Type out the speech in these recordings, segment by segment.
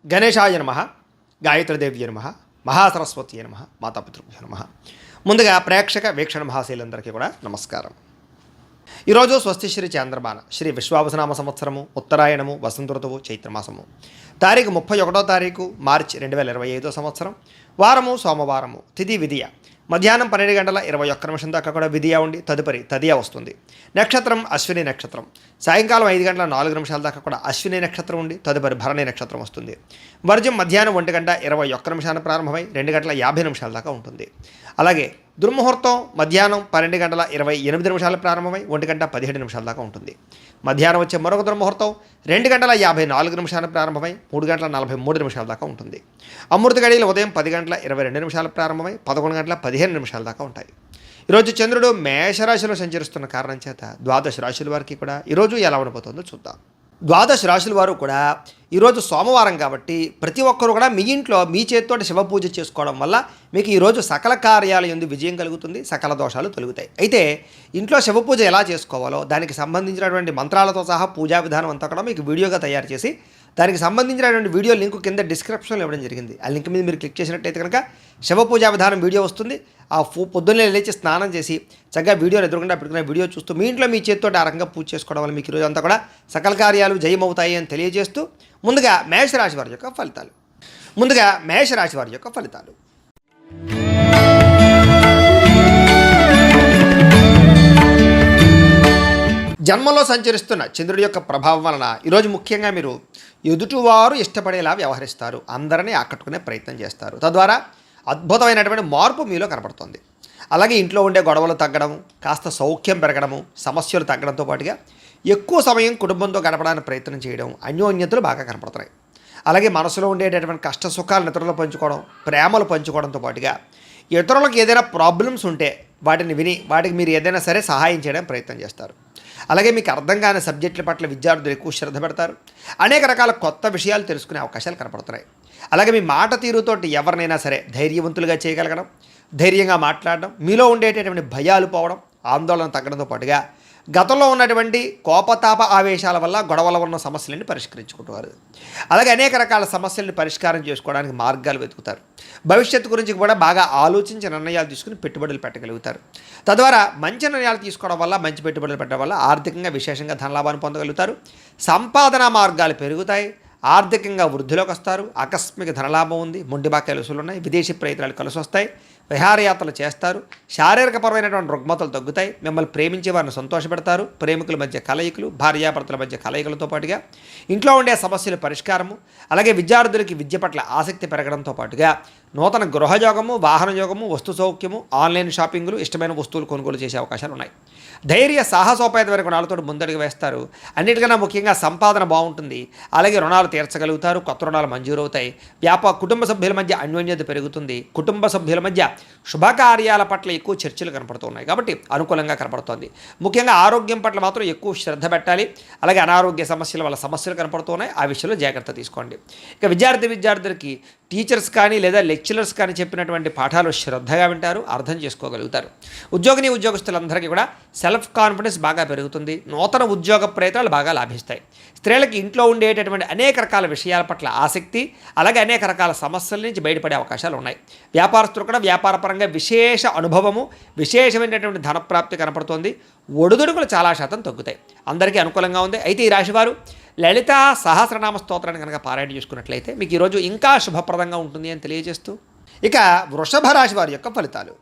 గణేశాయ నమ, గాయత్రీదేవ్య నమ, మహాసరస్వతి నమ, మాతాపితృభ్యో నమ. ముందుగా ప్రేక్షక వీక్షణ మహాశైలందరికీ కూడా నమస్కారం. ఈరోజు స్వస్తిశ్రీ చాంద్రమాన శ్రీ విశ్వావసనామ సంవత్సరము, ఉత్తరాయణము, వసంత ఋతువు, చైత్రమాసము, తారీఖు 31వ తారీఖు మార్చి 2025 సంవత్సరం, వారము సోమవారము, తిథి విధియ, మధ్యాహ్నం 12:21 దాకా కూడా విధియ ఉండి తదుపరి తదియ వస్తుంది. నక్షత్రం అశ్విని నక్షత్రం, సాయంకాలం 5:04 దాకా కూడా అశ్విని నక్షత్రం ఉండి తదుపరి భరణి నక్షత్రం వస్తుంది. వర్జం మధ్యాహ్నం 1:21 ప్రారంభమై 2:50 దాకా ఉంటుంది. అలాగే దుర్ముహూర్తం మధ్యాహ్నం 12:28 ప్రారంభమై 1:17 దాకా ఉంటుంది. మధ్యాహ్నం వచ్చే మరొక దుర్ముహూర్తం 2:54 ప్రారంభమై 3:43 దాకా ఉంటుంది. అమృత గడియలు ఉదయం 10:22 ప్రారంభమై 11:15 దాకా ఉంటాయి. ఈరోజు చంద్రుడు మేషరాశిలో సంచరిస్తున్న కారణం చేత ద్వాదశ రాశుల వారికి కూడా ఈరోజు ఎలా ఉండబోతుందో చూద్దాం. ద్వాదశ రాశుల వారు కూడా ఈరోజు సోమవారం కాబట్టి ప్రతి ఒక్కరు కూడా మీ ఇంట్లో మీ చేతితో శివ పూజ చేసుకోవడం వల్ల మీకు ఈరోజు సకల కార్యాల యందు విజయం కలుగుతుంది, సకల దోషాలు తొలగుతాయి. అయితే ఇంట్లో శివ పూజ ఎలా చేసుకోవాలో దానికి సంబంధించినటువంటి మంత్రాలతో సహా పూజా విధానం అంతా కూడా మీకు వీడియోగా తయారు చేసి దానికి సంబంధించినటువంటి వీడియో లింక్ కింద డిస్క్రిప్షన్లో ఇవ్వడం జరిగింది. ఆ లింక్ మీద మీరు క్లిక్ చేసినట్టయితే కనుక శివ పూజా విధానం వీడియో వస్తుంది. ఆ పొద్దున్నే లేచి స్నానం చేసి చక్కగా వీడియోని ఎదురుకుండా పెట్టుకున్న వీడియో చూస్తూ మీ ఇంట్లో మీ చేతితో ఆ రకంగా పూజ చేసుకోవడం వల్ల మీకు ఈరోజు అంతా కూడా సకల కార్యాలు జయమవుతాయి అని తెలియజేస్తూ ముందుగా మేషరాశి వారి యొక్క ఫలితాలు. జన్మలో సంచరిస్తున్న చంద్రుడి యొక్క ప్రభావం వలన ఈరోజు ముఖ్యంగా మీరు ఎదుటివారు ఇష్టపడేలా వ్యవహరిస్తారు, అందరినీ ఆకట్టుకునే ప్రయత్నం చేస్తారు. తద్వారా అద్భుతమైనటువంటి మార్పు మీలో కనపడుతుంది. అలాగే ఇంట్లో ఉండే గొడవలు తగ్గడం, కాస్త సౌఖ్యం పెరగడము, సమస్యలు తగ్గడంతో పాటుగా ఎక్కువ సమయం కుటుంబంతో గడపడానికి ప్రయత్నం చేయడం, అన్యోన్యతలు బాగా కనపడుతున్నాయి. అలాగే మనసులో ఉండేటటువంటి కష్ట సుఖాలను ఇతరులు పంచుకోవడం, ప్రేమలు పంచుకోవడంతో పాటుగా ఇతరులకు ఏదైనా ప్రాబ్లమ్స్ ఉంటే వాటిని విని వాటికి మీరు ఏదైనా సరే సహాయం చేయడం ప్రయత్నం చేస్తారు. అలాగే మీకు అర్థం కాని సబ్జెక్టుల పట్ల విద్యార్థులు ఎక్కువ శ్రద్ధ పెడతారు. అనేక రకాల కొత్త విషయాలు తెలుసుకునే అవకాశాలు కనపడుతున్నాయి. అలాగే మీ మాట తీరుతోటి ఎవరినైనా సరే ధైర్యవంతులుగా చేయగలగడం, ధైర్యంగా మాట్లాడడం, మీలో ఉండేటటువంటి భయాలు పోవడం, ఆందోళన తగ్గడంతో పాటుగా గతంలో ఉన్నటువంటి కోపతాప ఆవేశాల వల్ల గొడవల ఉన్న సమస్యలని పరిష్కరించుకుంటారు. అలాగే అనేక రకాల సమస్యలను పరిష్కారం చేసుకోవడానికి మార్గాలు వెతుకుతారు. భవిష్యత్తు గురించి కూడా బాగా ఆలోచించి నిర్ణయాలు తీసుకుని పెట్టుబడులు పెట్టగలుగుతారు. తద్వారా మంచి నిర్ణయాలు తీసుకోవడం వల్ల, మంచి పెట్టుబడులు పెట్టడం వల్ల ఆర్థికంగా విశేషంగా ధనలాభాన్ని పొందగలుగుతారు. సంపాదన మార్గాలు పెరుగుతాయి. ఆర్థికంగా వృద్ధిలోకి వస్తారు. ఆకస్మిక ధనలాభం ఉంది. మొండి బాకాయలు వసూలు ఉన్నాయి. విదేశీ ప్రయత్నాలు కలిసి వస్తాయి. విహారయాత్రలు చేస్తారు. శారీరకపరమైనటువంటి రుగ్మతలు తగ్గుతాయి. మిమ్మల్ని ప్రేమించే వారిని సంతోషపెడతారు. ప్రేమికుల మధ్య కలయికలు, భార్యాభర్తల మధ్య కలయికలతో పాటుగా ఇంట్లో ఉండే సమస్యల పరిష్కారము, అలాగే విద్యార్థులకి విద్య పట్ల ఆసక్తి పెరగడంతో పాటుగా నూతన గృహయోగము, వాహన యోగము, వస్తు సౌఖ్యము, ఆన్లైన్ షాపింగ్లు, ఇష్టమైన వస్తువులు కొనుగోలు చేసే అవకాశాలు ఉన్నాయి. ధైర్య సాహసోపేతమైన గుణాలతో ముందడుగు వేస్తారు. అన్నిటికన్నా ముఖ్యంగా సంపాదన బాగుంటుంది. అలాగే రుణాలు తీర్చగలుగుతారు. కొత్త రుణాలు మంజూరవుతాయి. కుటుంబ సభ్యుల మధ్య అన్యోన్యత పెరుగుతుంది. కుటుంబ సభ్యుల మధ్య శుభకార్యాల పట్ల ఎక్కువ చర్చలు కనపడుతున్నాయి కాబట్టి అనుకూలంగా కనపడుతోంది. ముఖ్యంగా ఆరోగ్యం పట్ల మాత్రం ఎక్కువ శ్రద్ధ పెట్టాలి. అలాగే అనారోగ్య సమస్యల వల్ల సమస్యలు కనపడుతున్నాయి. ఆ విషయంలో జాగ్రత్త తీసుకోండి. ఇక విద్యార్థులకి టీచర్స్ కానీ లేదా లెక్చరర్స్ కానీ చెప్పినటువంటి పాఠాలు శ్రద్ధగా వింటారు, అర్థం చేసుకోగలుగుతారు. ఉద్యోగస్తులందరికీ కూడా సెల్ఫ్ కాన్ఫిడెన్స్ బాగా పెరుగుతుంది. నూతన ఉద్యోగ ప్రయత్నాలు బాగా లాభిస్తాయి. స్త్రీలకి ఇంట్లో ఉండేటటువంటి అనేక రకాల విషయాల పట్ల ఆసక్తి, అలాగే అనేక రకాల సమస్యల నుంచి బయటపడే అవకాశాలు ఉన్నాయి. వ్యాపారస్తులు కూడా వ్యాపారపరంగా విశేష అనుభవము, విశేషమైనటువంటి ధనప్రాప్తి కనపడుతోంది. ఒడిదుడుకులు చాలా శాతం తగ్గుతాయి. అందరికీ అనుకూలంగా ఉంది. అయితే ఈ రాశివారు లలితా సహస్రనామ స్తోత్రాన్ని కనుక పారాయణ చేసుకున్నట్లయితే మీకు ఈరోజు ఇంకా శుభప్రదంగా ఉంటుంది అని తెలియజేస్తూ ఇక వృషభ రాశి వారి యొక్క ఫలితాలు.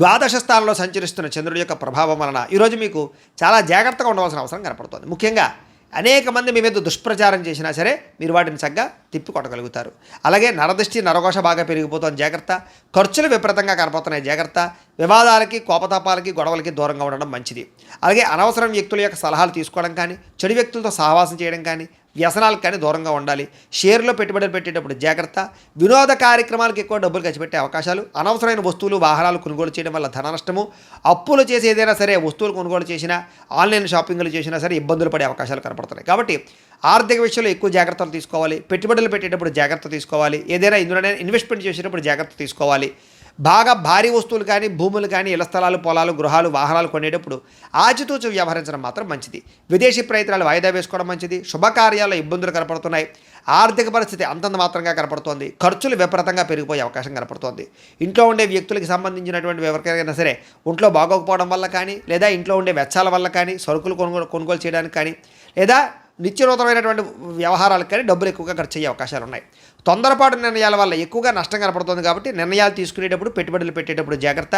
ద్వాదశ స్థానంలో సంచరిస్తున్న చంద్రుడి యొక్క ప్రభావం వలన ఈరోజు మీకు చాలా జాగ్రత్తగా ఉండవలసిన అవసరం కనపడుతుంది. ముఖ్యంగా అనేక మంది మీ మీద దుష్ప్రచారం చేసినా సరే మీరు వాటిని చక్కగా తిప్పి కొట్టగలుగుతారు. అలాగే నరదృష్టి, నరఘోష బాగా పెరిగిపోతుంది, జాగ్రత్త. ఖర్చులు విపరీతంగా కనపడుతున్నాయి, జాగ్రత్త. వివాదాలకి, కోపతాపాలకి, గొడవలకి దూరంగా ఉండడం మంచిది. అలాగే అనవసరం వ్యక్తుల యొక్క సలహాలు తీసుకోవడం కానీ, చెడు వ్యక్తులతో సహవాసం చేయడం కానీ, వ్యసనాలకు కానీ దూరంగా ఉండాలి. షేర్లో పెట్టుబడులు పెట్టేటప్పుడు జాగ్రత్త. వినోద కార్యక్రమాలకు ఎక్కువ డబ్బులు ఖర్చు పెట్టే అవకాశాలు, అనవసరమైన వస్తువులు, వాహనాలు కొనుగోలు చేయడం వల్ల ధన నష్టము, అప్పులు చేసి ఏదైనా సరే వస్తువులు కొనుగోలు చేసినా, ఆన్లైన్ షాపింగ్లు చేసినా సరే ఇబ్బందులు పడే అవకాశాలు కనపడుతున్నాయి. కాబట్టి ఆర్థిక విషయంలో ఎక్కువ జాగ్రత్తలు తీసుకోవాలి. పెట్టుబడులు పెట్టేటప్పుడు జాగ్రత్త తీసుకోవాలి. ఏదైనా ఇందులోనే ఇన్వెస్ట్మెంట్ చేసేటప్పుడు జాగ్రత్త తీసుకోవాలి. బాగా భారీ వస్తువులు కానీ భూములు కానీ ఇళ్ల స్థలాలు పొలాలు గృహాలు వాహనాలు కొనేటప్పుడు ఆచితూచి వ్యవహరించడం మాత్రం మంచిది. విదేశీ ప్రయత్నాలు వాయిదా వేసుకోవడం మంచిది. శుభకార్యాల్లో ఇబ్బందులు కనపడుతున్నాయి. ఆర్థిక పరిస్థితి అంతంత మాత్రంగా కనపడుతోంది. ఖర్చులు విపరీతంగా పెరిగిపోయే అవకాశం కనపడుతోంది. ఇంట్లో ఉండే వ్యక్తులకి సంబంధించినటువంటి ఎవరికైనా సరే ఒంట్లో బాగోకపోవడం వల్ల కానీ, లేదా ఇంట్లో ఉండే వెచ్చాల వల్ల కానీ, సరుకులు కొనుగోలు చేయడానికి కానీ, లేదా నిత్యనూతనమైనటువంటి వ్యవహారాలకు కానీ డబ్బులు ఎక్కువగా ఖర్చు అయ్యే అవకాశాలు ఉన్నాయి. తొందరపాటు నిర్ణయాల వల్ల ఎక్కువగా నష్టం కనపడుతుంది కాబట్టి నిర్ణయాలు తీసుకునేటప్పుడు పెట్టుబడులు పెట్టేటప్పుడు జాగ్రత్త.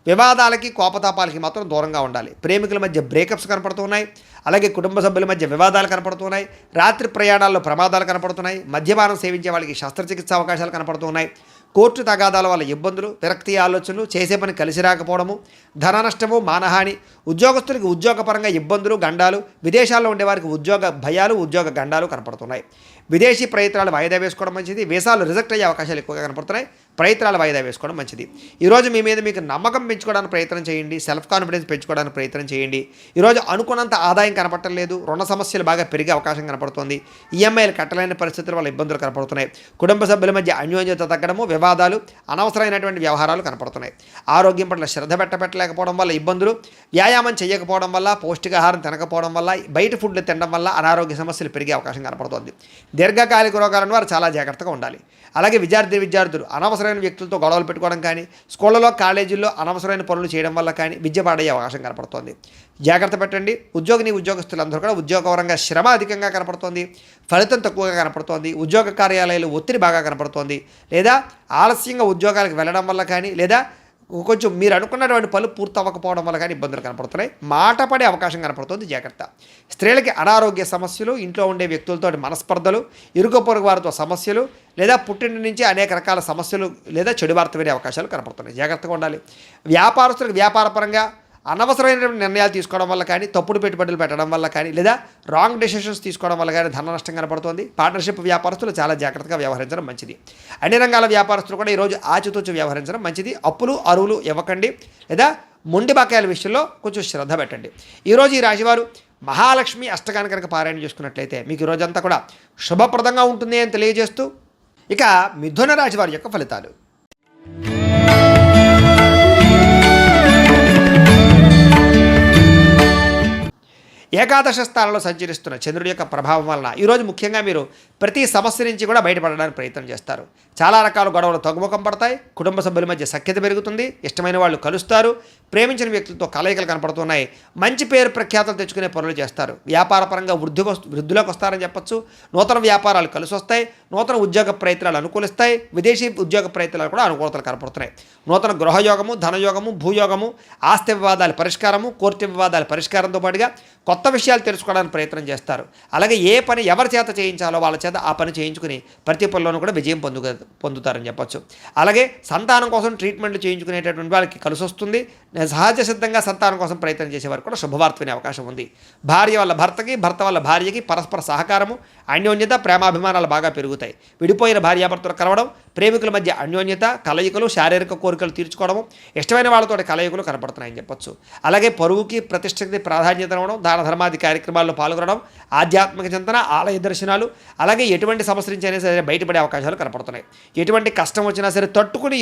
వివాదాలకి కోపతాపాలకి మాత్రం దూరంగా ఉండాలి. ప్రేమికుల మధ్య బ్రేకప్స్ కనపడుతున్నాయి. అలాగే కుటుంబ సభ్యుల మధ్య వివాదాలు కనపడుతున్నాయి. రాత్రి ప్రయాణాల్లో ప్రమాదాలు కనపడుతున్నాయి. మద్యపానం సేవించే వాళ్ళకి శస్త్రచికిత్స అవకాశాలు కనపడుతున్నాయి. కోర్టు తగాదాల వల్ల ఇబ్బందులు, విరక్తి ఆలోచనలు, చేసే పని కలిసి రాకపోవడము, ధన నష్టము, మానహాని, ఉద్యోగస్తులకి ఉద్యోగపరంగా ఇబ్బందులు, గండాలు, విదేశాల్లో ఉండేవారికి ఉద్యోగ భయాలు, ఉద్యోగ గండాలు కనపడుతున్నాయి. విదేశీ ప్రయత్నాలు వాయిదా వేసుకోవడం మంచిది. వీసాలు రిజెక్ట్ అయ్యే అవకాశాలు ఎక్కువగా కనపడుతున్నాయి. ప్రయత్నాలు వాయిదా వేసుకోవడం మంచిది. ఈరోజు మీ మీద మీకు నమ్మకం పెంచుకోవడానికి ప్రయత్నం చేయండి. సెల్ఫ్ కాన్ఫిడెన్స్ పెంచుకోవడానికి ప్రయత్నం చేయండి. ఈరోజు అనుకున్నంత ఆదాయం కనపడటం లేదు. రుణ సమస్యలు బాగా పెరిగే అవకాశం కనపడుతుంది. ఈఎంఐలు కట్టలేని పరిస్థితుల వల్ల ఇబ్బందులు కనపడుతున్నాయి. కుటుంబ సభ్యుల మధ్య అన్యోన్యత తగ్గడము, వివాదాలు, అనవసరమైనటువంటి వ్యవహారాలు కనపడుతున్నాయి. ఆరోగ్యం పట్ల శ్రద్ధ పెట్టలేకపోవడం వల్ల ఇబ్బందులు, వ్యాయామం చేయకపోవడం వల్ల, పౌష్టికాహారం తినకపోవడం వల్ల, బయట ఫుడ్లు తినడం వల్ల అనారోగ్య సమస్యలు పెరిగే అవకాశం కనపడుతుంది. దీర్ఘకాలిక రోగాలను వారు చాలా జాగ్రత్తగా ఉండాలి. అలాగే విద్యార్థులు అనవసరమైన వ్యక్తులతో గొడవలు పెట్టుకోవడం కానీ, స్కూళ్ళలో కాలేజీల్లో అనవసరమైన పనులు చేయడం వల్ల కానీ విద్య పాడయ్యే అవకాశం కనపడుతోంది. జాగ్రత్త పెట్టండి. ఉద్యోగస్తులందరూ కూడా ఉద్యోగపరంగా శ్రమ అధికంగా కనపడుతోంది. ఫలితం తక్కువగా కనపడుతోంది. ఉద్యోగ కార్యాలయాలు ఒత్తిడి బాగా కనపడుతోంది. లేదా ఆలస్యంగా ఉద్యోగాలకు వెళ్ళడం వల్ల కానీ, లేదా కొంచెం మీరు అనుకున్నటువంటి పనులు పూర్తి అవ్వకపోవడం వల్ల కానీ ఇబ్బందులు కనపడుతున్నాయి. మాట పడే అవకాశం కనపడుతుంది. జాగ్రత్త. స్త్రీలకి అనారోగ్య సమస్యలు, ఇంట్లో ఉండే వ్యక్తులతో మనస్పర్ధలు, ఇరుగు పొరుగు వారితో సమస్యలు, లేదా పుట్టిన నుంచి అనేక రకాల సమస్యలు లేదా చెడు వార్త వినే అవకాశాలు కనపడుతున్నాయి. జాగ్రత్తగా ఉండాలి. వ్యాపారస్తులకు వ్యాపారపరంగా అనవసరమైన నిర్ణయాలు తీసుకోవడం వల్ల కానీ, తప్పుడు పెట్టుబడులు పెట్టడం వల్ల కానీ, లేదా రాంగ్ డెసిషన్స్ తీసుకోవడం వల్ల కానీ ధన నష్టం కనపడుతుంది. పార్ట్నర్షిప్ వ్యాపారస్తులు చాలా జాగ్రత్తగా వ్యవహరించడం మంచిది. అన్ని రంగాల వ్యాపారస్తులు కూడా ఈరోజు ఆచితూచి వ్యవహరించడం మంచిది. అప్పులు అరువులు ఇవ్వకండి, లేదా మొండి బకాయిల విషయంలో కొంచెం శ్రద్ధ పెట్టండి. ఈరోజు ఈ రాశివారు మహాలక్ష్మి అష్టకాన్ని కనుక పారాయణ చేసుకున్నట్లయితే మీకు ఈ రోజంతా కూడా శుభప్రదంగా ఉంటుంది అని తెలియజేస్తూ, ఇక మిథున రాశి వారి యొక్క ఫలితాలు. ఏకాదశ స్థానంలో సంచరిస్తున్న చంద్రుడి యొక్క ప్రభావం వలన ఈరోజు ముఖ్యంగా మీరు ప్రతి సమస్య నుంచి కూడా బయటపడడానికి ప్రయత్నం చేస్తారు. చాలా రకాల గొడవలు తగ్గుముఖం పడతాయి. కుటుంబ సభ్యుల మధ్య సఖ్యత పెరుగుతుంది. ఇష్టమైన వాళ్ళు కలుస్తారు. ప్రేమించిన వ్యక్తులతో కలయికలు కనపడుతున్నాయి. మంచి పేరు ప్రఖ్యాతలు తెచ్చుకునే పనులు చేస్తారు. వ్యాపారపరంగా వృద్ధిలోకి వస్తారని చెప్పొచ్చు. నూతన వ్యాపారాలు కలిసి వస్తాయి. నూతన ఉద్యోగ ప్రయత్నాలు అనుకూలిస్తాయి. విదేశీ ఉద్యోగ ప్రయత్నాలు కూడా అనుకూలతలు కనపడుతున్నాయి. నూతన గృహయోగము, ధనయోగము, భూయోగము, ఆస్తి వివాదాల పరిష్కారము, కోర్టు వివాదాల పరిష్కారంతో పాటుగా కొత్త విషయాలు తెలుసుకోవడానికి ప్రయత్నం చేస్తారు. అలాగే ఏ పని ఎవరి చేత చేయించాలో వాళ్ళ చేత ఆ పని చేయించుకుని ప్రతి పనిలోనూ కూడా విజయం పొందుతారని చెప్పొచ్చు. అలాగే సంతానం కోసం ట్రీట్మెంట్లు చేయించుకునేటటువంటి వాళ్ళకి కలిసి వస్తుంది. సహజ సిద్ధంగా సంతానం కోసం ప్రయత్నం చేసేవారు కూడా శుభవార్త వినే అవకాశం ఉంది. భార్య వల్ల భర్తకి, భర్త వల్ల భార్యకి పరస్పర సహకారము, అన్యోన్యత, ప్రేమాభిమానాలు బాగా పెరుగుతాయి. విడిపోయిన భార్యాభర్తలు కలవడం, ప్రేమికుల మధ్య అన్యోన్యత, కలయికలు, శారీరక కోరికలు తీర్చుకోవడము, ఇష్టమైన వాళ్ళతో కలయికలు కనపడుతున్నాయని చెప్పొచ్చు. అలాగే పరువుకి, ప్రతిష్టకి ప్రాధాన్యత ఇవ్వడం, దాన ధర్మాది కార్యక్రమాల్లో పాల్గొనడం, ఆధ్యాత్మిక చింతన, ఆలయ దర్శనాలు, అలాగే ఎటువంటి సమస్య నుంచి అయినా సరే బయటపడే అవకాశాలు కనపడుతున్నాయి. ఎటువంటి కష్టం వచ్చినా సరే తట్టుకుని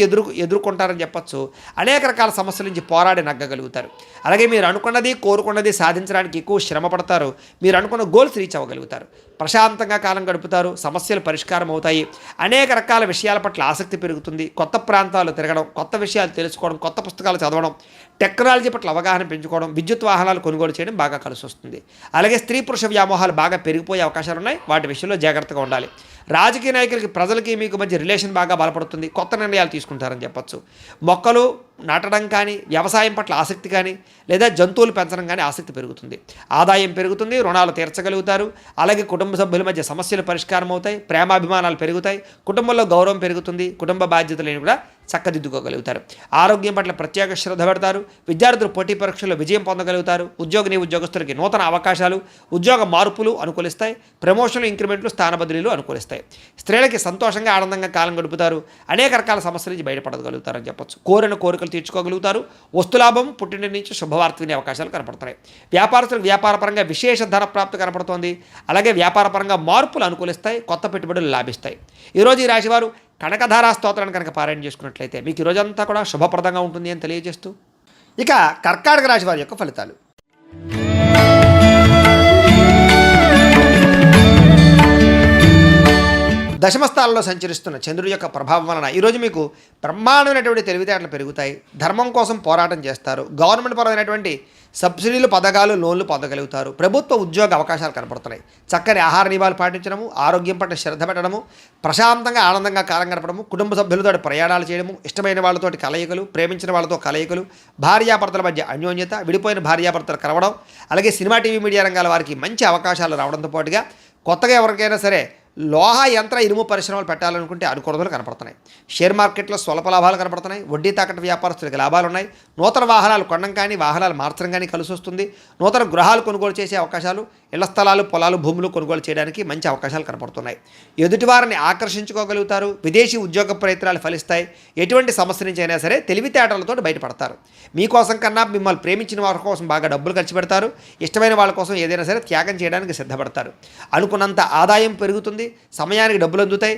ఎదుర్కొంటారని చెప్పొచ్చు. అనేక రకాల సమస్యల నుంచి పోరాడి నగ్గగలుగుతారు. అలాగే మీరు అనుకున్నది, కోరుకున్నది సాధించడానికి ఎక్కువ శ్రమ పడతారు. మీరు అనుకున్న గోల్స్ రీచ్ అవ్వగలుగుతారు. ప్రశాంతంగా కాలం గడుపుతారు. సమస్యలు పరిష్కారం అవుతాయి. అనేక రకాల విషయాల పట్ల ఆసక్తి పెరుగుతుంది. కొత్త ప్రాంతాలు తిరగడం, కొత్త విషయాలు తెలుసుకోవడం, కొత్త పుస్తకాలు చదవడం, టెక్నాలజీ పట్ల అవగాహన పెంచుకోవడం, విద్యుత్ వాహనాలు కొనుగోలు చేయడం బాగా కలిసి వస్తుంది. అలాగే స్త్రీ పురుష వ్యామోహాలు బాగా పెరిగిపోయే అవకాశాలు ఉన్నాయి. వాటి విషయంలో జాగ్రత్తగా ఉండాలి. రాజకీయ నాయకులకి, ప్రజలకి మీకు మధ్య రిలేషన్ బాగా బలపడుతుంది. కొత్త నిర్ణయాలు తీసుకుంటారని చెప్పొచ్చు. మొక్కలు నాటడం కానీ, వ్యవసాయం పట్ల ఆసక్తి కానీ, లేదా జంతువులు పెంచడం కానీ ఆసక్తి పెరుగుతుంది. ఆదాయం పెరుగుతుంది. రుణాలు తీర్చగలుగుతారు. అలాగే కుటుంబ సభ్యుల మధ్య సమస్యలు పరిష్కారం అవుతాయి. ప్రేమాభిమానాలు పెరుగుతాయి. కుటుంబంలో గౌరవం పెరుగుతుంది. కుటుంబ బాధ్యతలను కూడా చక్కదిద్దుకోగలుగుతారు. ఆరోగ్యం పట్ల ప్రత్యేక శ్రద్ధ పెడతారు. విద్యార్థులు పోటీ పరీక్షల్లో విజయం పొందగలుగుతారు. ఉద్యోగస్తులకి నూతన అవకాశాలు, ఉద్యోగ మార్పులు అనుకూలిస్తాయి. ప్రమోషన్లు, ఇంక్రిమెంట్లు, స్థాన బదిలీలు అనుకూలిస్తాయి. స్త్రీలకి సంతోషంగా, ఆనందంగా కాలం గడుపుతారు. అనేక రకాల సమస్యల నుంచి బయటపడగలుగుతారని చెప్పొచ్చు. కోరిన కోరికలు తీర్చుకోగలుగుతారు. వస్తులాభం, పుట్టిన నుంచి శుభవార్త వినే అవకాశాలు కనపడుతున్నాయి. వ్యాపారస్తులకు వ్యాపారపరంగా విశేష ధన ప్రాప్తి కనపడుతోంది. అలాగే వ్యాపారపరంగా మార్పులు అనుకూలిస్తాయి. కొత్త పెట్టుబడులు లాభిస్తాయి. ఈరోజు ఈ రాశివారు కనకధారా స్తోత్రాన్ని కనుక పారాయణ చేసుకున్నట్లయితే మీకు ఈ రోజంతా కూడా శుభప్రదంగా ఉంటుంది అని తెలియజేస్తూ ఇక కర్కాటక రాశి వారి యొక్క ఫలితాలు. దశమస్థానంలో సంచరిస్తున్న చంద్రుడి యొక్క ప్రభావం వలన ఈరోజు మీకు బ్రహ్మాండమైనటువంటి తెలివితేటలు పెరుగుతాయి. ధర్మం కోసం పోరాటం చేస్తారు. గవర్నమెంట్ పరమైనటువంటి సబ్సిడీలు, పథకాలు, లోన్లు పొందగలుగుతారు. ప్రభుత్వ ఉద్యోగ అవకాశాలు కనపడుతున్నాయి. చక్కని ఆహార నియమాలు పాటించడము, ఆరోగ్యం పట్ల శ్రద్ధ పెట్టడము, ప్రశాంతంగా ఆనందంగా కాలం గడపడము, కుటుంబ సభ్యులతో ప్రయాణాలు చేయడము, ఇష్టమైన వాళ్ళతోటి కలయికలు, ప్రేమించిన వాళ్ళతో కలయికలు, భార్యాభర్తల మధ్య అన్యోన్యత, విడిపోయిన భార్యాభర్తలు కలవడం, అలాగే సినిమా, టీవీ, మీడియా రంగాల వారికి మంచి అవకాశాలు రావడంతో పాటుగా కొత్తగా ఎవరికైనా సరే లోహ యంత్ర ఇనుము పరిశ్రమలు పెట్టాలనుకుంటే అనుకూలతలు కనపడుతున్నాయి. షేర్ మార్కెట్లో స్వల్ప లాభాలు కనపడుతున్నాయి. వడ్డీ తాకట్టు వ్యాపారస్తులకు లాభాలు ఉన్నాయి. నూతన వాహనాలు కొనడం కానీ, వాహనాలు మార్చడం కానీ కలిసి వస్తుంది. నూతన గృహాలు కొనుగోలు చేసే అవకాశాలు, ఇళ్ల స్థలాలు, పొలాలు, భూములు కొనుగోలు చేయడానికి మంచి అవకాశాలు కనపడుతున్నాయి. ఎదుటివారిని ఆకర్షించుకోగలుగుతారు. విదేశీ ఉద్యోగ ప్రయత్నాలు ఫలిస్తాయి. ఎటువంటి సమస్య నుంచి అయినా సరే తెలివితేటలతో బయటపడతారు. మీకోసం కన్నా మిమ్మల్ని ప్రేమించిన వారి కోసం బాగా డబ్బులు ఖర్చు పెడతారు. ఇష్టమైన వాళ్ళ కోసం ఏదైనా సరే త్యాగం చేయడానికి సిద్ధపడతారు. అనుకున్నంత ఆదాయం పెరుగుతుంది. సమయానికి డబ్బులు అందుతాయి.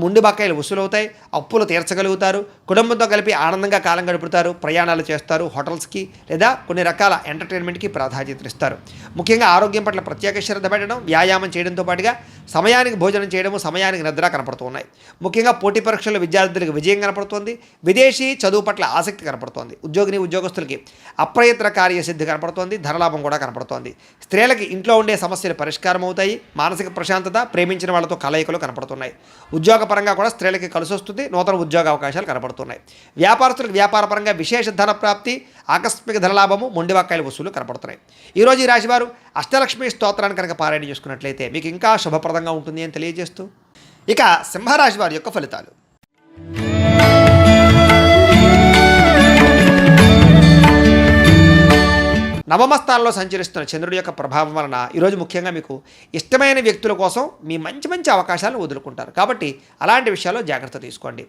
ముండి బకాయిలు వసూలవుతాయి. అప్పులు తీర్చగలుగుతారు. కుటుంబంతో కలిపి ఆనందంగా కాలం గడుపుతారు. ప్రయాణాలు చేస్తారు. హోటల్స్కి లేదా కొన్ని రకాల ఎంటర్టైన్మెంట్కి ప్రాధాన్యత ఇస్తారు. ముఖ్యంగా ఆరోగ్యం పట్ల ప్రత్యేక శ్రద్ధ పెట్టడం, వ్యాయామం చేయడంతో పాటుగా సమయానికి భోజనం చేయడము, సమయానికి నిద్ర కనపడుతూ ఉన్నాయి. ముఖ్యంగా పోటీ పరీక్షల్లో విద్యార్థులకు విజయం కనపడుతోంది. విదేశీ చదువు పట్ల ఆసక్తి కనపడుతోంది. ఉద్యోగస్తులకి అప్రయత్న కార్యసిద్ధి కనపడుతోంది. ధనలాభం కూడా కనపడుతోంది. స్త్రీలకి ఇంట్లో ఉండే సమస్యలు పరిష్కారం అవుతాయి. మానసిక ప్రశాంతత, ప్రేమించిన వాళ్ళతో కలయికలు కనపడుతున్నాయి. ఉద్యోగపరంగా కూడా స్త్రీలకి కలిసి వస్తుంది. నూతన ఉద్యోగ అవకాశాలు కనపడుతున్నాయి. వ్యాపారస్తులకు వ్యాపారపరంగా విశేష ధన ప్రాప్తి, ఆకస్మిక ధనలాభము, మొండివాకాయల వసూలు కనపడుతున్నాయి. ఈరోజు ఈ రాశివారు అష్టలక్ష్మి స్తోత్రాన్ని కనుక పారాయణ చేసుకున్నట్లయితే మీకు ఇంకా శుభప్రదంగా ఉంటుంది అని తెలియజేస్తూ ఇక సింహరాశి వారి యొక్క ఫలితాలు. నవమ స్థానంలో సంచరిస్తున్న చంద్రుడి యొక్క ప్రభావం వలన ఈరోజు ముఖ్యంగా మీకు ఇష్టమైన వ్యక్తుల కోసం మీ మంచి మంచి అవకాశాలను వదులుకుంటారు. కాబట్టి అలాంటి విషయాల్లో జాగ్రత్త తీసుకోండి.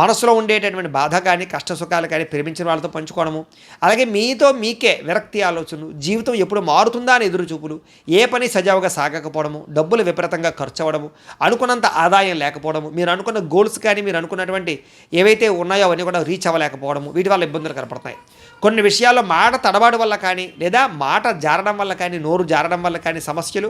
మనసులో ఉండేటటువంటి బాధ కానీ, కష్ట సుఖాలు కానీ ప్రేమించిన వాళ్ళతో పంచుకోవడము, అలాగే మీతో మీకే విరక్తి ఆలోచనలు, జీవితం ఎప్పుడు మారుతుందా అని ఎదురు చూపులు, ఏ పని సజావుగా సాగకపోవడము, డబ్బులు విపరీతంగా ఖర్చు అవ్వడము, అనుకున్నంత ఆదాయం లేకపోవడము, మీరు అనుకున్న గోల్స్ కానీ మీరు అనుకున్నటువంటి ఏవైతే ఉన్నాయో అవన్నీ కూడా రీచ్ అవ్వలేకపోవడము, వీటి వల్ల ఇబ్బందులు కనపడుతున్నాయి. కొన్ని విషయాల్లో మాట తడబాటు వల్ల కానీ, లేదా మాట జారడం వల్ల కానీ, నోరు జారడం వల్ల కానీ సమస్యలు,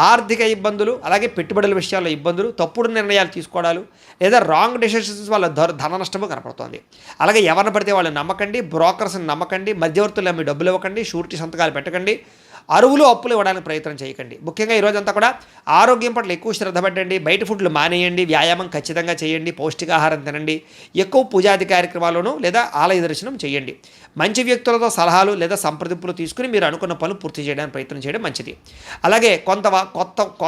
ఆర్థిక ఇబ్బందులు, అలాగే పెట్టుబడుల విషయాల్లో ఇబ్బందులు, తప్పుడు నిర్ణయాలు తీసుకోవడాలు, లేదా రాంగ్ డెసిషన్స్ వల్ల ధన నష్టము కనపడుతుంది. అలాగే ఎవరిని పడితే వాళ్ళని నమ్మకండి, బ్రోకర్స్ని నమ్మకండి, మధ్యవర్తులు నమ్మి డబ్బులు ఇవ్వకండి, షూరిటీ సంతకాలు పెట్టకండి, అరువులు అప్పులు ఇవ్వడానికి ప్రయత్నం చేయకండి. ముఖ్యంగా ఈరోజంతా కూడా ఆరోగ్యం పట్ల ఎక్కువ శ్రద్ధ పెట్టండి. బయట ఫుడ్లు మానేయండి. వ్యాయామం ఖచ్చితంగా చేయండి. పౌష్టికాహారం తినండి. ఎక్కువ పూజాది కార్యక్రమాలను లేదా ఆలయ దర్శనం చేయండి. మంచి వ్యక్తులతో సలహాలు లేదా సంప్రదింపులు తీసుకుని మీరు అనుకున్న పనులు పూర్తి చేయడానికి ప్రయత్నం చేయడం మంచిది. అలాగే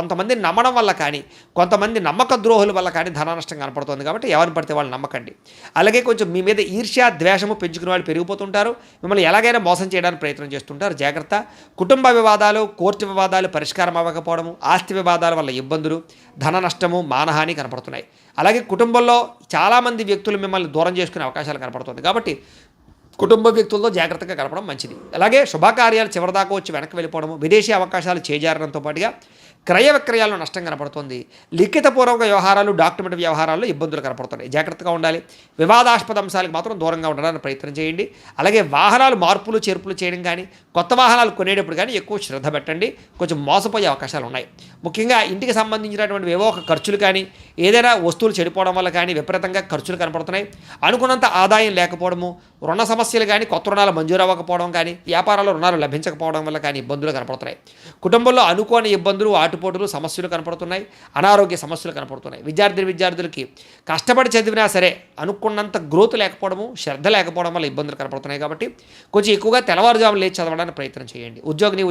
కొంతమంది నమ్మడం వల్ల కానీ, కొంతమంది నమ్మక ద్రోహుల వల్ల కానీ ధన నష్టం కనపడుతుంది. కాబట్టి ఎవరిని పడితే వాళ్ళు నమ్మకండి. అలాగే కొంచెం మీ మీద ఈర్ష్య, ద్వేషము పెంచుకునే వాళ్ళు పెరిగిపోతుంటారు. మిమ్మల్ని ఎలాగైనా మోసం చేయడానికి ప్రయత్నం చేస్తుంటారు. జాగ్రత్త. కుటుంబ వివాదాలు, కోర్టు వివాదాలు పరిష్కారం అవ్వకపోవడము, ఆస్తి వివాదాల వల్ల ఇబ్బందులు, ధన నష్టము, మానహాని కనపడుతున్నాయి. అలాగే కుటుంబంలో చాలామంది వ్యక్తులు మిమ్మల్ని దూరం చేసుకునే అవకాశాలు కనపడుతుంది. కాబట్టి కుటుంబ వ్యక్తులతో జాగ్రత్తగా గడపడం మంచిది. అలాగే శుభకార్యాలు చివరిదాకా వచ్చి వెనక్కి వెళ్ళిపోవడము, విదేశీ అవకాశాలు చేజారడంతో పాటుగా క్రయ విక్రయాల్లో నష్టం కనపడుతుంది. లిఖితపూర్వక వ్యవహారాలు, డాక్యుమెంట్ వ్యవహారాల్లో ఇబ్బందులు కనపడుతున్నాయి. జాగ్రత్తగా ఉండాలి. వివాదాస్పద అంశాలకు మాత్రం దూరంగా ఉండడానికి ప్రయత్నం చేయండి. అలాగే వాహనాలు మార్పులు చేర్పులు చేయడం కానీ, కొత్త వాహనాలు కొనేటప్పుడు కానీ ఎక్కువ శ్రద్ధ పెట్టండి. కొంచెం మోసపోయే అవకాశాలు ఉన్నాయి. ముఖ్యంగా ఇంటికి సంబంధించినటువంటి ఏవో ఒక ఖర్చులు కానీ, ఏదైనా వస్తువులు చెడిపోవడం వల్ల కానీ విపరీతంగా ఖర్చులు కనపడుతున్నాయి. అనుకున్నంత ఆదాయం లేకపోవడము, రుణ సమస్యలు కానీ, కొత్త రుణాలు మంజూరు అవ్వకపోవడం కానీ, వ్యాపారాల్లో రుణాలు లభించకపోవడం వల్ల కానీ ఇబ్బందులు కనపడుతున్నాయి. కుటుంబంలో అనుకోని ఇబ్బందులు, ఆటుపోటులు, సమస్యలు కనపడుతున్నాయి. అనారోగ్య సమస్యలు కనపడుతున్నాయి. విద్యార్థులకి కష్టపడి చదివినా సరే అనుకున్నంత గ్రోత్ లేకపోవడము, శ్రద్ధ లేకపోవడం వల్ల ఇబ్బందులు కనపడుతున్నాయి. కాబట్టి కొంచెం ఎక్కువగా తెల్లవారుజామున లేచి చదవడానికి ప్రయత్నం చేయండి.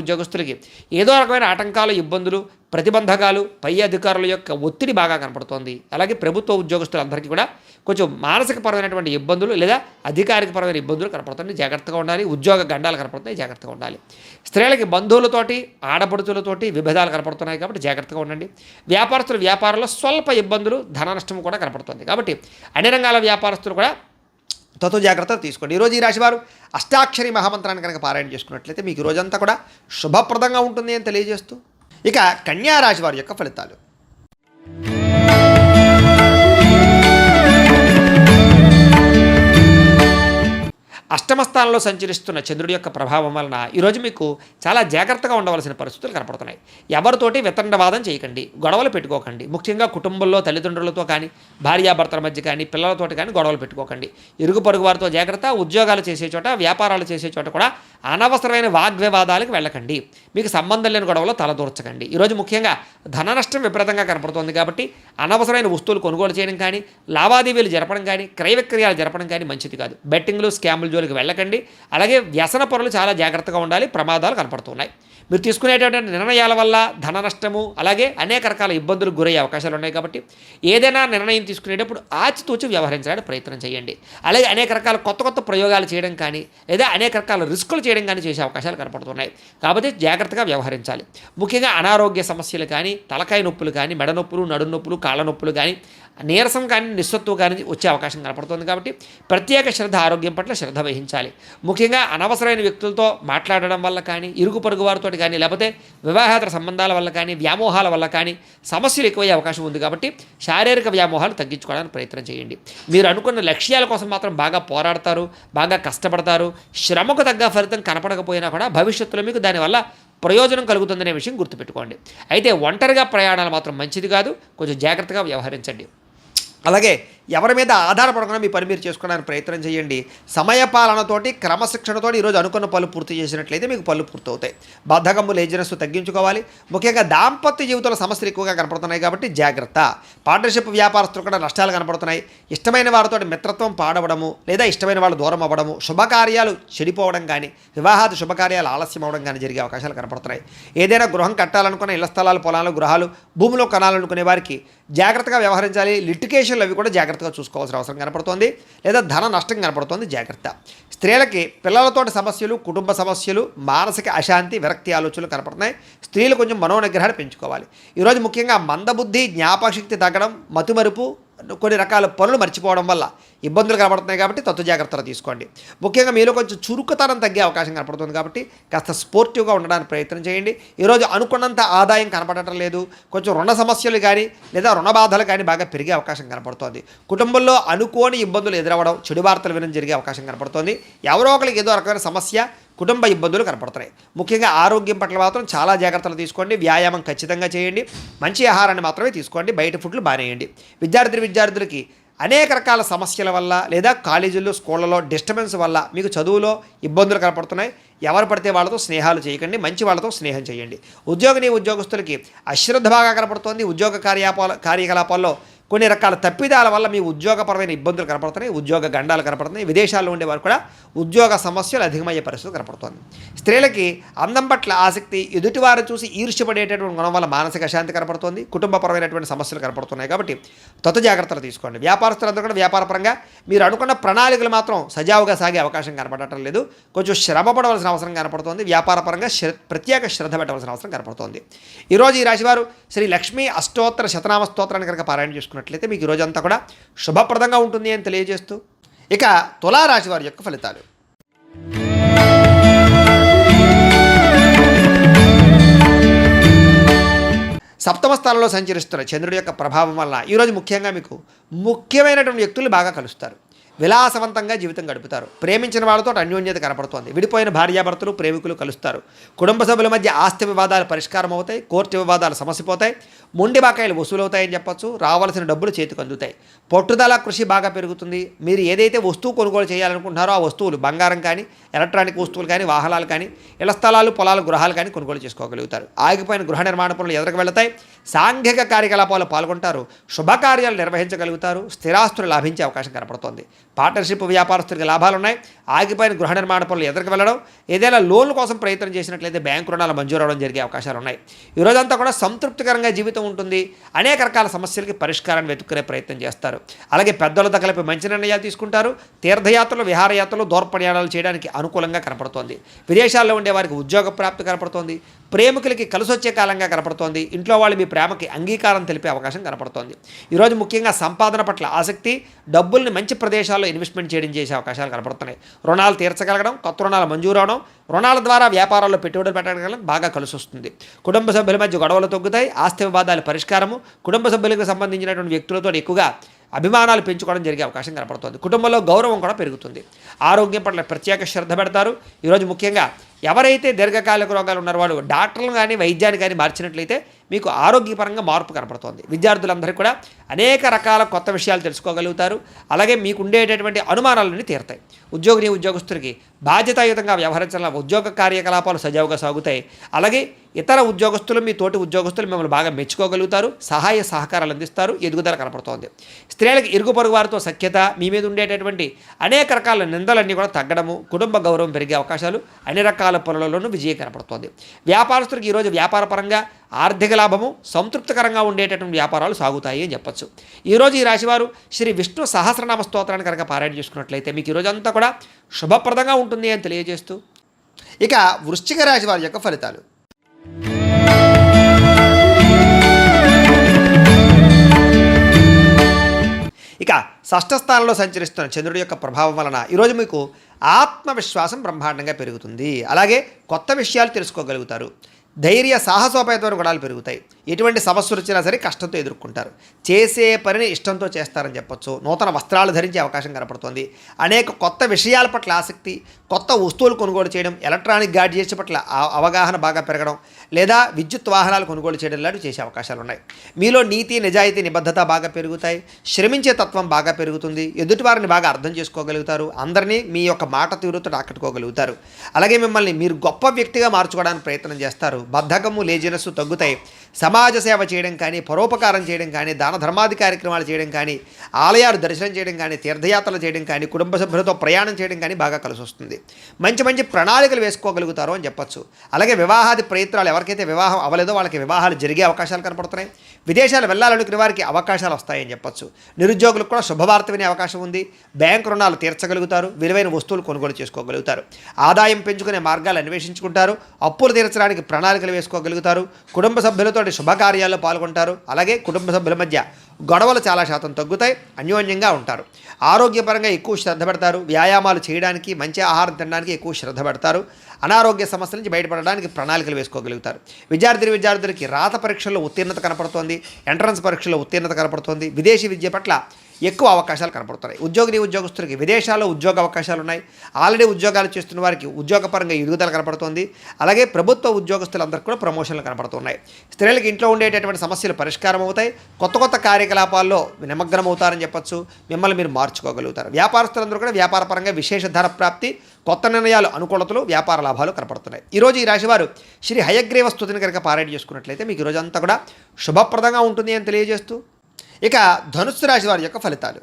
ఉద్యోగస్తులకి ఏదో రకమైన ఆటంకాలు, ఇబ్బందులు, ప్రతిబంధకాలు, పై అధికారుల యొక్క ఒత్తిడి బాగా కనపడుతోంది. అలాగే ప్రభుత్వ ఉద్యోగస్తులందరికీ కూడా కొంచెం మానసికపరమైనటువంటి ఇబ్బందులు లేదా అధికారికపరమైన ఇబ్బందులు కనపడుతున్నాయి. జాగ్రత్తగా ఉండాలి. ఉద్యోగ గండాలు కనపడుతున్నాయి. జాగ్రత్తగా ఉండాలి. స్త్రీలకి బంధువులతోటి, ఆడపడుచులతోటి విభేదాలు కనపడుతున్నాయి. కాబట్టి జాగ్రత్తగా ఉండండి. వ్యాపారంలో స్వల్ప ఇబ్బందులు, ధన నష్టం కూడా కనపడుతుంది. కాబట్టి అన్ని రంగాల వ్యాపారస్తులు కూడా తతో జాగ్రత్తలు తీసుకోండి. ఈరోజు ఈ రాశివారు అష్టాక్షరి మహామంత్రాన్ని కనుక పారాయణ చేసుకున్నట్లయితే మీకు రోజంతా కూడా శుభప్రదంగా ఉంటుంది అని తెలియజేస్తూ ఇక కన్యా రాశి వారి యొక్క ఫలితాలు. అష్టమ స్థానంలో సంచరిస్తున్న చంద్రుడి యొక్క ప్రభావం వలన ఈరోజు మీకు చాలా జాగ్రత్తగా ఉండవలసిన పరిస్థితులు కనపడుతున్నాయి. ఎవరితోటి వితండవాదం చేయకండి, గొడవలు పెట్టుకోకండి. ముఖ్యంగా కుటుంబంలో తల్లిదండ్రులతో కానీ, భార్యాభర్తల మధ్య కానీ, పిల్లలతోటి కానీ గొడవలు పెట్టుకోకండి. ఇరుగు పొరుగు వారితో జాగ్రత్త. ఉద్యోగాలు చేసే చోట, వ్యాపారాలు చేసే చోట కూడా అనవసరమైన వాగ్వివాదాలకు వెళ్ళకండి. మీకు సంబంధం లేని గొడవలో తలదూర్చకండి. ఈరోజు ముఖ్యంగా ధన నష్టం విపరీతంగా కనపడుతోంది కాబట్టి అనవసరమైన వస్తువులు కొనుగోలు చేయడం కానీ, లావాదేవీలు జరపడం కానీ, క్రయ విక్రయాలు జరపడం కానీ మంచిది కాదు. బెట్టింగ్లు, స్కాముల జోలికి వెళ్ళకండి. అలాగే వ్యసన పరులు చాలా జాగ్రత్తగా ఉండాలి. ప్రమాదాలు కనపడుతున్నాయి. మీరు తీసుకునేటటువంటి నిర్ణయాల వల్ల ధన నష్టము, అలాగే అనేక రకాల ఇబ్బందులకు గురయ్యే అవకాశాలు ఉన్నాయి. కాబట్టి ఏదైనా నిర్ణయం తీసుకునేటప్పుడు ఆచితూచి వ్యవహరించడానికి ప్రయత్నం చేయండి. అలాగే అనేక రకాల కొత్త కొత్త ప్రయోగాలు చేయడం కానీ, లేదా అనేక రకాల రిస్కులు చేయడం కానీ చేసే అవకాశాలు కనపడుతున్నాయి. కాబట్టి జాగ్రత్తగా వ్యవహరించాలి. ముఖ్యంగా అనారోగ్య సమస్యలు కానీ, తలకాయ నొప్పులు కానీ, మెడ నొప్పులు, నడు నొప్పులు, కాళ్ళ నొప్పులు కానీ, నీరసం కానీ, నిస్సత్తువు కానీ వచ్చే అవకాశం కనపడుతుంది. కాబట్టి ప్రత్యేక శ్రద్ధ, ఆరోగ్యం పట్ల శ్రద్ధ వహించాలి. ముఖ్యంగా అనవసరమైన వ్యక్తులతో మాట్లాడడం వల్ల కానీ, ఇరుగు పొరుగు వారితో కానీ, లేకపోతే వివాహేతర సంబంధాల వల్ల కానీ, వ్యామోహాల వల్ల కానీ సమస్యలు ఎక్కువయ్యే అవకాశం ఉంది. కాబట్టి శారీరక వ్యామోహాలు తగ్గించుకోవడానికి ప్రయత్నం చేయండి. మీరు అనుకున్న లక్ష్యాల కోసం మాత్రం బాగా పోరాడతారు, బాగా కష్టపడతారు. శ్రమకు తగ్గ ఫలితం కనపడకపోయినా కూడా భవిష్యత్తులో మీకు దానివల్ల ప్రయోజనం కలుగుతుందనే విషయం గుర్తుపెట్టుకోండి. అయితే ఒంటరిగా ప్రయాణాలు మాత్రం మంచిది కాదు. కొంచెం జాగ్రత్తగా వ్యవహరించండి. అలాగే ఎవరి మీద ఆధారపడకుండా మీ పని మీరు చేసుకోవడానికి ప్రయత్నం చేయండి. సమయపాలనతోటి, క్రమశిక్షణతోటి ఈరోజు అనుకున్న పనులు పూర్తి చేసినట్లయితే మీకు పనులు పూర్తవుతాయి. బద్ధకము, లేజినెస్ తగ్గించుకోవాలి. ముఖ్యంగా దాంపత్య జీవితంలో సమస్యలు ఎక్కువగా కనపడుతున్నాయి కాబట్టి జాగ్రత్త. పార్ట్నర్షిప్ వ్యాపారస్తులు కూడా నష్టాలు కనపడుతున్నాయి. ఇష్టమైన వారితో మిత్రత్వం పాడవడము, లేదా ఇష్టమైన వాళ్ళు దూరం అవ్వడము, శుభకార్యాలు చెడిపోవడం కానీ, వివాహాది శుభకార్యాలు ఆలస్యం అవ్వడం కానీ జరిగే అవకాశాలు కనపడుతున్నాయి. ఏదైనా గృహం కట్టాలనుకున్న, ఇళ్ల స్థలాలు, పొలాలు, గృహాలు, భూమిలో కొనాలనుకునే వారికి జాగ్రత్తగా వ్యవహరించాలి. లిటికేషన్లు అవి కూడా జాగ్రత్తగా చూసుకోవాల్సిన అవసరం కనపడుతోంది. లేదా ధన నష్టం కనపడుతోంది. జాగ్రత్త. స్త్రీలకి పిల్లలతోటి సమస్యలు, కుటుంబ సమస్యలు, మానసిక అశాంతి, విరక్తి ఆలోచనలు కనపడుతున్నాయి. స్త్రీలు కొంచెం మనోనిగ్రహాన్ని పెంచుకోవాలి. ఈరోజు ముఖ్యంగా మందబుద్ధి, జ్ఞాపకశక్తి తగ్గడం, మతిమరుపు, కొన్ని రకాల పనులు మర్చిపోవడం వల్ల ఇబ్బందులు కనపడుతున్నాయి. కాబట్టి తత్వ జాగ్రత్తలు తీసుకోండి. ముఖ్యంగా మీలో కొంచెం చురుకుతనం తగ్గే అవకాశం కనపడుతుంది. కాబట్టి కాస్త స్పోర్టివ్గా ఉండడానికి ప్రయత్నం చేయండి. ఈరోజు అనుకున్నంత ఆదాయం కనపడటం లేదు. కొంచెం రుణ సమస్యలు కానీ, లేదా రుణ బాధలు కానీ బాగా పెరిగే అవకాశం కనపడుతోంది. కుటుంబంలో అనుకోని ఇబ్బందులు ఎదురవ్వడం, చెడు వార్తలు వినడం జరిగే అవకాశం కనపడుతోంది. ఎవరో ఒకరికి ఏదో రకమైన సమస్య, కుటుంబ ఇబ్బందులు కనపడుతున్నాయి. ముఖ్యంగా ఆరోగ్యం పట్ల మాత్రం చాలా జాగ్రత్తలు తీసుకోండి. వ్యాయామం ఖచ్చితంగా చేయండి. మంచి ఆహారాన్ని మాత్రమే తీసుకోండి. బయట ఫుడ్లు బానేయండి. విద్యార్థులకి అనేక రకాల సమస్యల వల్ల, లేదా కాలేజీల్లో, స్కూళ్ళలో డిస్టర్బెన్స్ వల్ల మీకు చదువులో ఇబ్బందులు కనపడుతున్నాయి. ఎవరు పడితే వాళ్ళతో స్నేహాలు చేయకండి. మంచి వాళ్ళతో స్నేహం చేయండి. ఉద్యోగస్తులకి అశ్రద్ధ బాగా కనపడుతోంది. ఉద్యోగ కార్యకలాపాల్లో కొన్ని రకాల తప్పిదాల వల్ల మీ ఉద్యోగపరమైన ఇబ్బందులు కనపడుతున్నాయి. ఉద్యోగ గండాలు కనపడుతున్నాయి. విదేశాల్లో ఉండేవారు కూడా ఉద్యోగ సమస్యలు అధికమయ్యే పరిస్థితి కనపడుతుంది. స్త్రీలకి అందం పట్ల ఆసక్తి, ఎదుటివారు చూసి ఈర్ష్యపడేటటువంటి గుణం వల్ల మానసిక అశాంతి కనపడుతుంది. కుటుంబపరమైనటువంటి సమస్యలు కనపడుతున్నాయి. కాబట్టి తొత్త జాగ్రత్తలు తీసుకోండి. వ్యాపారస్తులందరూ కూడా వ్యాపారపరంగా మీరు అనుకున్న ప్రణాళికలు మాత్రం సజావుగా సాగే అవకాశం కనపడటం లేదు. కొంచెం శ్రమ పడవలసిన అవసరం కనపడుతుంది. వ్యాపారపరంగా ప్రత్యేక శ్రద్ధ పెట్టవలసిన అవసరం కనపడుతుంది. ఈరోజు ఈ రాశివారు శ్రీ లక్ష్మీ అష్టోత్తర శతనామ స్తోత్రాన్ని కనుక పారాయణ చేసుకున్నట్లయితే మీకు ఈ రోజంతా కూడా శుభప్రదంగా ఉంటుంది అని తెలియజేస్తూ, ఇక తులారాశి వారి యొక్క ఫలితాలు. సప్తమ స్థానంలో సంచరిస్తున్న చంద్రుడి యొక్క ప్రభావం వల్ల ఈరోజు ముఖ్యంగా మీకు ముఖ్యమైనటువంటి వ్యక్తులు బాగా కలుస్తారు. విలాసవంతంగా జీవితం గడుపుతారు. ప్రేమించిన వాళ్ళతో అన్యోన్యత కనపడుతోంది. విడిపోయిన భార్యాభర్తలు, ప్రేమికులు కలుస్తారు. కుటుంబ సభ్యుల మధ్య ఆస్తి వివాదాలు పరిష్కారం అవుతాయి. కోర్టు వివాదాలు సమసిపోతాయి. మొండి బాకాయలు వసూలవుతాయని చెప్పొచ్చు. రావాల్సిన డబ్బులు చేతికి అందుతాయి. పట్టుదల, కృషి బాగా పెరుగుతుంది. మీరు ఏదైతే వస్తువు కొనుగోలు చేయాలనుకుంటున్నారో ఆ వస్తువులు, బంగారం కానీ, ఎలక్ట్రానిక్ వస్తువులు కానీ, వాహనాలు కానీ, ఇళ్ల స్థలాలు, పొలాలు, గృహాలు కానీ కొనుగోలు చేసుకోగలుగుతారు. ఆగిపోయిన గృహ నిర్మాణ పనులు ఎదురుకు వెళతాయి. సాంఘిక కార్యకలాపాలు పాల్గొంటారు. శుభకార్యాలు నిర్వహించగలుగుతారు. స్థిరాస్తులు లాభించే అవకాశం కనపడుతోంది. పార్ట్నర్షిప్ వ్యాపారస్తులకి లాభాలు ఉన్నాయి. ఆగిపోయిన గృహ నిర్మాణ పనులు ఎదురుకు వెళ్ళడం, ఏదైనా లోన్ల కోసం ప్రయత్నం చేసినట్లయితే బ్యాంకు రుణాలు మంజూరు అవడం జరిగే అవకాశాలు ఉన్నాయి. ఈరోజంతా కూడా సంతృప్తికరంగా జీవితం ఉంటుంది. అనేక రకాల సమస్యలకి పరిష్కారాన్ని వెతుక్కునే ప్రయత్నం చేస్తారు. అలాగే పెద్దలతో కలిపి మంచి నిర్ణయాలు తీసుకుంటారు. తీర్థయాత్రలు, విహారయాత్రలు, దూర ప్రయాణాలు చేయడానికి అనుకూలంగా కనపడుతోంది. విదేశాల్లో ఉండే వారికి ఉద్యోగ ప్రాప్తి కనపడుతోంది. ప్రేమికులకి కలిసొచ్చే కాలంగా కనపడుతోంది. ఇంట్లో వాళ్ళు మీ ప్రేమకి అంగీకారం తెలిపే అవకాశం కనపడుతోంది. ఈరోజు ముఖ్యంగా సంపాదన పట్ల ఆసక్తి, డబ్బుల్ని మంచి ప్రదేశాల్లో ఇన్వెస్ట్మెంట్ చేయడం చేసే అవకాశాలు కనపడుతున్నాయి. రుణాలు తీర్చగలగడం, కొత్త రుణాలు మంజూరు అవడం, రుణాల ద్వారా వ్యాపారాల్లో పెట్టుబడులు పెట్టడం బాగా కలిసి వస్తుంది. కుటుంబ సభ్యుల మధ్య గొడవలు తగ్గుతాయి. ఆస్తి వివాదాల పరిష్కారము, కుటుంబ సభ్యులకు సంబంధించినటువంటి వ్యక్తులతో ఎక్కువగా అభిమానాలు పెంచుకోవడం జరిగే అవకాశం కనపడుతుంది. కుటుంబంలో గౌరవం కూడా పెరుగుతుంది. ఆరోగ్యం పట్ల ప్రత్యేక శ్రద్ధ పెడతారు. ఈరోజు ముఖ్యంగా ఎవరైతే దీర్ఘకాలిక రోగాలు ఉన్నారో వాళ్ళు డాక్టర్లు కానీ వైద్యాన్ని కానీ మార్చినట్లయితే మీకు ఆరోగ్యపరంగా మార్పు కనపడుతోంది. విద్యార్థులందరికీ కూడా అనేక రకాల కొత్త విషయాలు తెలుసుకోగలుగుతారు. అలాగే మీకు ఉండేటటువంటి అనుమానాలన్నీ తీరుతాయి. ఉద్యోగస్తులకి బాధ్యతాయుతంగా వ్యవహరించాల ఉద్యోగ కార్యకలాపాలు సజావుగా సాగుతాయి. అలాగే ఇతర ఉద్యోగస్తులు, మీ తోటి ఉద్యోగస్తులు మిమ్మల్ని బాగా మెచ్చుకోగలుగుతారు. సహాయ సహకారాలు అందిస్తారు. ఎదుగుదల కనపడుతోంది. స్త్రీలకు ఇరుగు పొరుగు వారితో సఖ్యత, మీ మీద ఉండేటటువంటి అనేక రకాల నిందలన్నీ కూడా తగ్గడము, కుటుంబ గౌరవం పెరిగే అవకాశాలు, అన్ని రకాల పనులలోనూ విజయం కనపడుతోంది. వ్యాపారస్తులకు ఈరోజు వ్యాపారపరంగా ఆర్థిక లాభము, సంతృప్తికరంగా ఉండేటటువంటి వ్యాపారాలు సాగుతాయి అని చెప్పచ్చు. ఈరోజు ఈ రాశివారు శ్రీ విష్ణు సహస్రనామ స్తోత్రాన్ని కనుక పారాయణ చేసుకున్నట్లయితే మీకు ఈరోజు అంతా కూడా శుభప్రదంగా ఉంటుంది అని తెలియజేస్తూ, ఇక వృశ్చిక రాశి వారి యొక్క ఫలితాలు. ఇక షష్ఠస్థానంలో సంచరిస్తున్న చంద్రుడి యొక్క ప్రభావం వలన ఈరోజు మీకు ఆత్మవిశ్వాసం బ్రహ్మాండంగా పెరుగుతుంది. అలాగే కొత్త విషయాలు తెలుసుకోగలుగుతారు. ధైర్య సాహసోపేతమైన గుణాలు పెరుగుతాయి. ఎటువంటి సమస్యలు వచ్చినా సరే కష్టంతో ఎదుర్కొంటారు. చేసే పనిని ఇష్టంతో చేస్తారని చెప్పొచ్చు. నూతన వస్త్రాలు ధరించే అవకాశం కనపడుతుంది. అనేక కొత్త విషయాల పట్ల ఆసక్తి, కొత్త వస్తువులు కొనుగోలు చేయడం, ఎలక్ట్రానిక్ గాడ్జెట్స్ పట్ల అవగాహన బాగా పెరగడం, లేదా విద్యుత్ వాహనాలు కొనుగోలు చేయడం లాంటివి చేసే అవకాశాలు ఉన్నాయి. మీలో నీతి, నిజాయితీ, నిబద్ధత బాగా పెరుగుతాయి. శ్రమించే తత్వం బాగా పెరుగుతుంది. ఎదుటివారిని బాగా అర్థం చేసుకోగలుగుతారు. అందరినీ మీ యొక్క మాట తీరుతో ఆకట్టుకోగలుగుతారు. అలాగే మిమ్మల్ని మీరు గొప్ప వ్యక్తిగా మార్చుకోవడానికి ప్రయత్నం చేస్తారు. బద్ధకము, లేజినెస్ తగ్గుతాయి. సమాజ సేవ చేయడం కానీ, పరోపకారం చేయడం కానీ, దాన ధర్మాది కార్యక్రమాలు చేయడం కానీ, ఆలయాలు దర్శనం చేయడం కానీ, తీర్థయాత్రలు చేయడం కానీ, కుటుంబ సభ్యులతో ప్రయాణం చేయడం కానీ బాగా కలిసి వస్తుంది. మంచి మంచి ప్రణాళికలు వేసుకోగలుగుతారు అని చెప్పచ్చు. అలాగే వివాహాది ప్రయత్నాలు, ఎవరికైతే వివాహం అవ్వలేదో వాళ్ళకి వివాహాలు జరిగే అవకాశాలు కనపడుతున్నాయి. విదేశాలు వెళ్ళాలనుకునే వారికి అవకాశాలు వస్తాయని చెప్పచ్చు. నిరుద్యోగులకు కూడా శుభవార్త వినే అవకాశం ఉంది. బ్యాంకు రుణాలు తీర్చగలుగుతారు. విలువైన వస్తువులు కొనుగోలు చేసుకోగలుగుతారు. ఆదాయం పెంచుకునే మార్గాలు అన్వేషించుకుంటారు. అప్పులు తీర్చడానికి ప్రణాళికలు వేసుకోగలుగుతారు. కుటుంబ సభ్యులతో శుభకార్యాల్లో పాల్గొంటారు. అలాగే కుటుంబ సభ్యుల మధ్య గొడవలు చాలా శాతం తగ్గుతాయి. అన్యోన్యంగా ఉంటారు. ఆరోగ్యపరంగా ఎక్కువ శ్రద్ధ పెడతారు. వ్యాయామాలు చేయడానికి, మంచి ఆహారం తినడానికి ఎక్కువ శ్రద్ధ పెడతారు. అనారోగ్య సమస్యల నుంచి బయటపడడానికి ప్రణాళికలు వేసుకోగలుగుతారు. విద్యార్థులకి రాత పరీక్షల్లో ఉత్తీర్ణత కనపడుతోంది. ఎంట్రన్స్ పరీక్షల్లో ఉత్తీర్ణత కనపడుతోంది. విదేశీ విద్య పట్ల ఎక్కువ అవకాశాలు కనపడుతున్నాయి. ఉద్యోగస్తులకి విదేశాల్లో ఉద్యోగ అవకాశాలు ఉన్నాయి. ఆల్రెడీ ఉద్యోగాలు చేస్తున్న వారికి ఉద్యోగపరంగా ఎదుగుదల కనపడుతోంది. అలాగే ప్రభుత్వ ఉద్యోగస్తులందరికీ కూడా ప్రమోషన్లు కనపడుతున్నాయి. స్త్రీలకు ఇంట్లో ఉండేటటువంటి సమస్యలు పరిష్కారం అవుతాయి. కొత్త కార్యకలాపాల్లో నిమగ్నం అవుతారని చెప్పచ్చు. మిమ్మల్ని మీరు మార్చుకోగలుగుతారు. వ్యాపారస్తులందరూ కూడా వ్యాపారపరంగా విశేష ధన ప్రాప్తి, కొత్త నిర్ణయాలు, అనుకూలతలు, వ్యాపార లాభాలు కనపడుతున్నాయి. ఈరోజు ఈ రాశివారు శ్రీ హయగ్రీవ స్తుతిని కనుక పారాయణ చేసుకున్నట్లయితే మీకు ఈరోజు అంతా కూడా శుభప్రదంగా ఉంటుంది అని తెలియజేస్తూ, ఇక ధనుస్సు రాశి వారి యొక్క ఫలితాలు.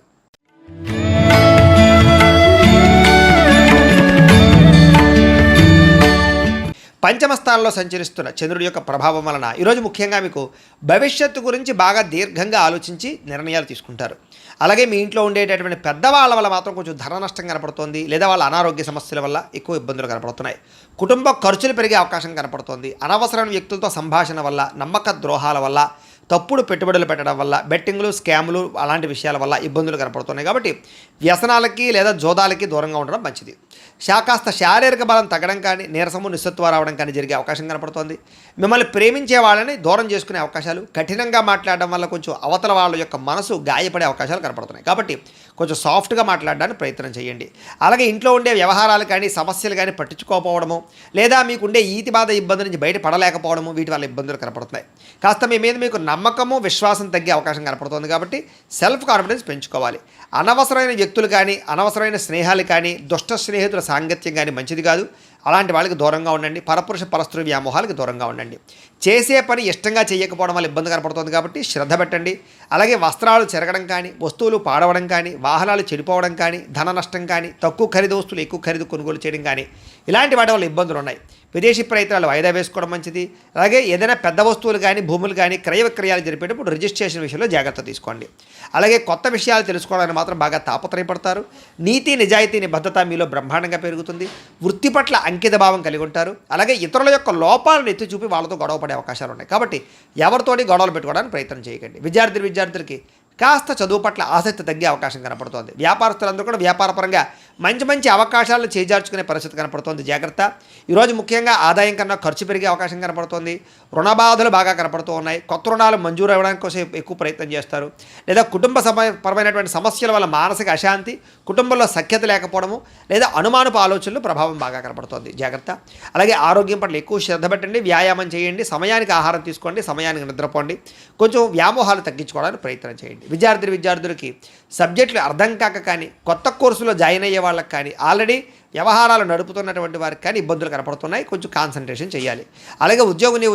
పంచమ స్థానంలో సంచరిస్తున్న చంద్రుడి యొక్క ప్రభావం వలన ఈరోజు ముఖ్యంగా మీకు భవిష్యత్తు గురించి బాగా దీర్ఘంగా ఆలోచించి నిర్ణయాలు తీసుకుంటారు. అలాగే మీ ఇంట్లో ఉండేటటువంటి పెద్దవాళ్ళ వల్ల మాత్రం కొంచెం ధన నష్టం కనపడుతోంది, లేదా వాళ్ళ అనారోగ్య సమస్యల వల్ల ఎక్కువ ఇబ్బందులు కనపడుతున్నాయి. కుటుంబ ఖర్చులు పెరిగే అవకాశం కనపడుతోంది. అనవసరమైన వ్యక్తులతో సంభాషణ వల్ల, నమ్మక ద్రోహాల వల్ల, తప్పుడు పెట్టుబడులు పెట్టడం వల్ల, బెట్టింగ్లు, స్కాములు అలాంటి విషయాల వల్ల ఇబ్బందులు కనపడుతున్నాయి. కాబట్టి వ్యసనాలకి లేదా జోదాలకి దూరంగా ఉండడం మంచిది. కాస్త శారీరక బలం తగ్గడం కానీ, నీరసము, నిస్సత్వ రావడం కానీ జరిగే అవకాశం కనపడుతోంది. మిమ్మల్ని ప్రేమించే వాళ్ళని దూరం చేసుకునే అవకాశాలు, కఠినంగా మాట్లాడడం వల్ల కొంచెం అవతల వాళ్ళ యొక్క మనసు గాయపడే అవకాశాలు కనపడుతున్నాయి. కాబట్టి కొంచెం సాఫ్ట్గా మాట్లాడడానికి ప్రయత్నం చేయండి. అలాగే ఇంట్లో ఉండే వ్యవహారాలు కానీ, సమస్యలు కానీ పట్టించుకోకపోవడము, లేదా మీకుండే ఈతి బాధ ఇబ్బంది నుంచి బయటపడలేకపోవడము, వీటి వల్ల ఇబ్బందులు కనపడుతున్నాయి. కాస్త మీ మీద మీకు నమ్మకము, విశ్వాసం తగ్గే అవకాశం కనపడుతుంది. కాబట్టి సెల్ఫ్ కాన్ఫిడెన్స్ పెంచుకోవాలి. అనవసరమైన వ్యక్తులు కానీ, అనవసరమైన స్నేహాలు కానీ, దుష్ట స్నేహితుల సాంగత్యం కానీ మంచిది కాదు. అలాంటి వాళ్ళకి దూరంగా ఉండండి. పరపురుష పరస్త్రీ వ్యామోహాలకు దూరంగా ఉండండి. చేసే పని ఇష్టంగా చేయకపోవడం వల్ల ఇబ్బంది కనపడుతుంది. కాబట్టి శ్రద్ధ పెట్టండి. అలాగే వస్త్రాలు చెరగడం కానీ, వస్తువులు పాడవడం కానీ, వాహనాలు చెడిపోవడం కానీ, ధన నష్టం కానీ, తక్కువ ఖరీదు వస్తువులు ఎక్కువ ఖరీదు కొనుగోలు చేయడం కానీ, ఇలాంటి వాటి వల్ల ఇబ్బందులు ఉన్నాయి. విదేశీ ప్రయత్నాలు వాయిదా వేసుకోవడం మంచిది. అలాగే ఏదైనా పెద్ద వస్తువులు కానీ, భూములు కానీ క్రయ విక్రయాలు జరిపేటప్పుడు రిజిస్ట్రేషన్ విషయంలో జాగ్రత్త తీసుకోండి. అలాగే కొత్త విషయాలు తెలుసుకోవడానికి మాత్రం బాగా తాపత్రయపడతారు. నీతి, నిజాయితీ, నిబద్ధత మీలో బ్రహ్మాండంగా పెరుగుతుంది. వృత్తి పట్ల అంకిత భావం కలిగి ఉంటారు. అలాగే ఇతరుల యొక్క లోపాలను ఎత్తి చూపి వాళ్ళతో గొడవ పడే అవకాశాలు ఉన్నాయి. కాబట్టి ఎవరితోటి గొడవలు పెట్టుకోవడానికి ప్రయత్నం చేయకండి. విద్యార్థులకి కాస్త చదువు పట్ల ఆసక్తి తగ్గే అవకాశం కనపడుతోంది. వ్యాపారస్తులందరూ కూడా వ్యాపారపరంగా మంచి మంచి అవకాశాలను చేజార్చుకునే పరిస్థితి కనపడుతోంది. జాగ్రత్త. ఈరోజు ముఖ్యంగా ఆదాయం కన్నా ఖర్చు పెరిగే అవకాశం కనపడుతోంది. రుణ బాధలు బాగా కనపడుతూ ఉన్నాయి. కొత్త రుణాలు మంజూరు అవ్వడానికి కోసం ఎక్కువ ప్రయత్నం చేస్తారు. లేదా కుటుంబ పరమైనటువంటి సమస్యల వల్ల మానసిక అశాంతి, కుటుంబంలో సఖ్యత లేకపోవడము, లేదా అనుమానపు ఆలోచనలు ప్రభావం బాగా కనపడుతోంది. జాగ్రత్త. అలాగే ఆరోగ్యం పట్ల ఎక్కువ శ్రద్ధ పెట్టండి, వ్యాయామం చేయండి, సమయానికి ఆహారం తీసుకోండి, సమయానికి నిద్రపోండి, కొంచెం వ్యామోహాలు తగ్గించుకోవడానికి ప్రయత్నం చేయండి. విద్యార్థులకి సబ్జెక్టులు అర్థం కాక కానీ, కొత్త కోర్సులో జాయిన్ అయ్యే వాళ్ళకి కానీ, ఆల్రెడీ వ్యవహారాలు నడుపుతున్నటువంటి వారికి కానీ ఇబ్బందులు కనపడుతున్నాయి. కొంచెం కాన్సన్ట్రేషన్ చేయాలి. అలాగే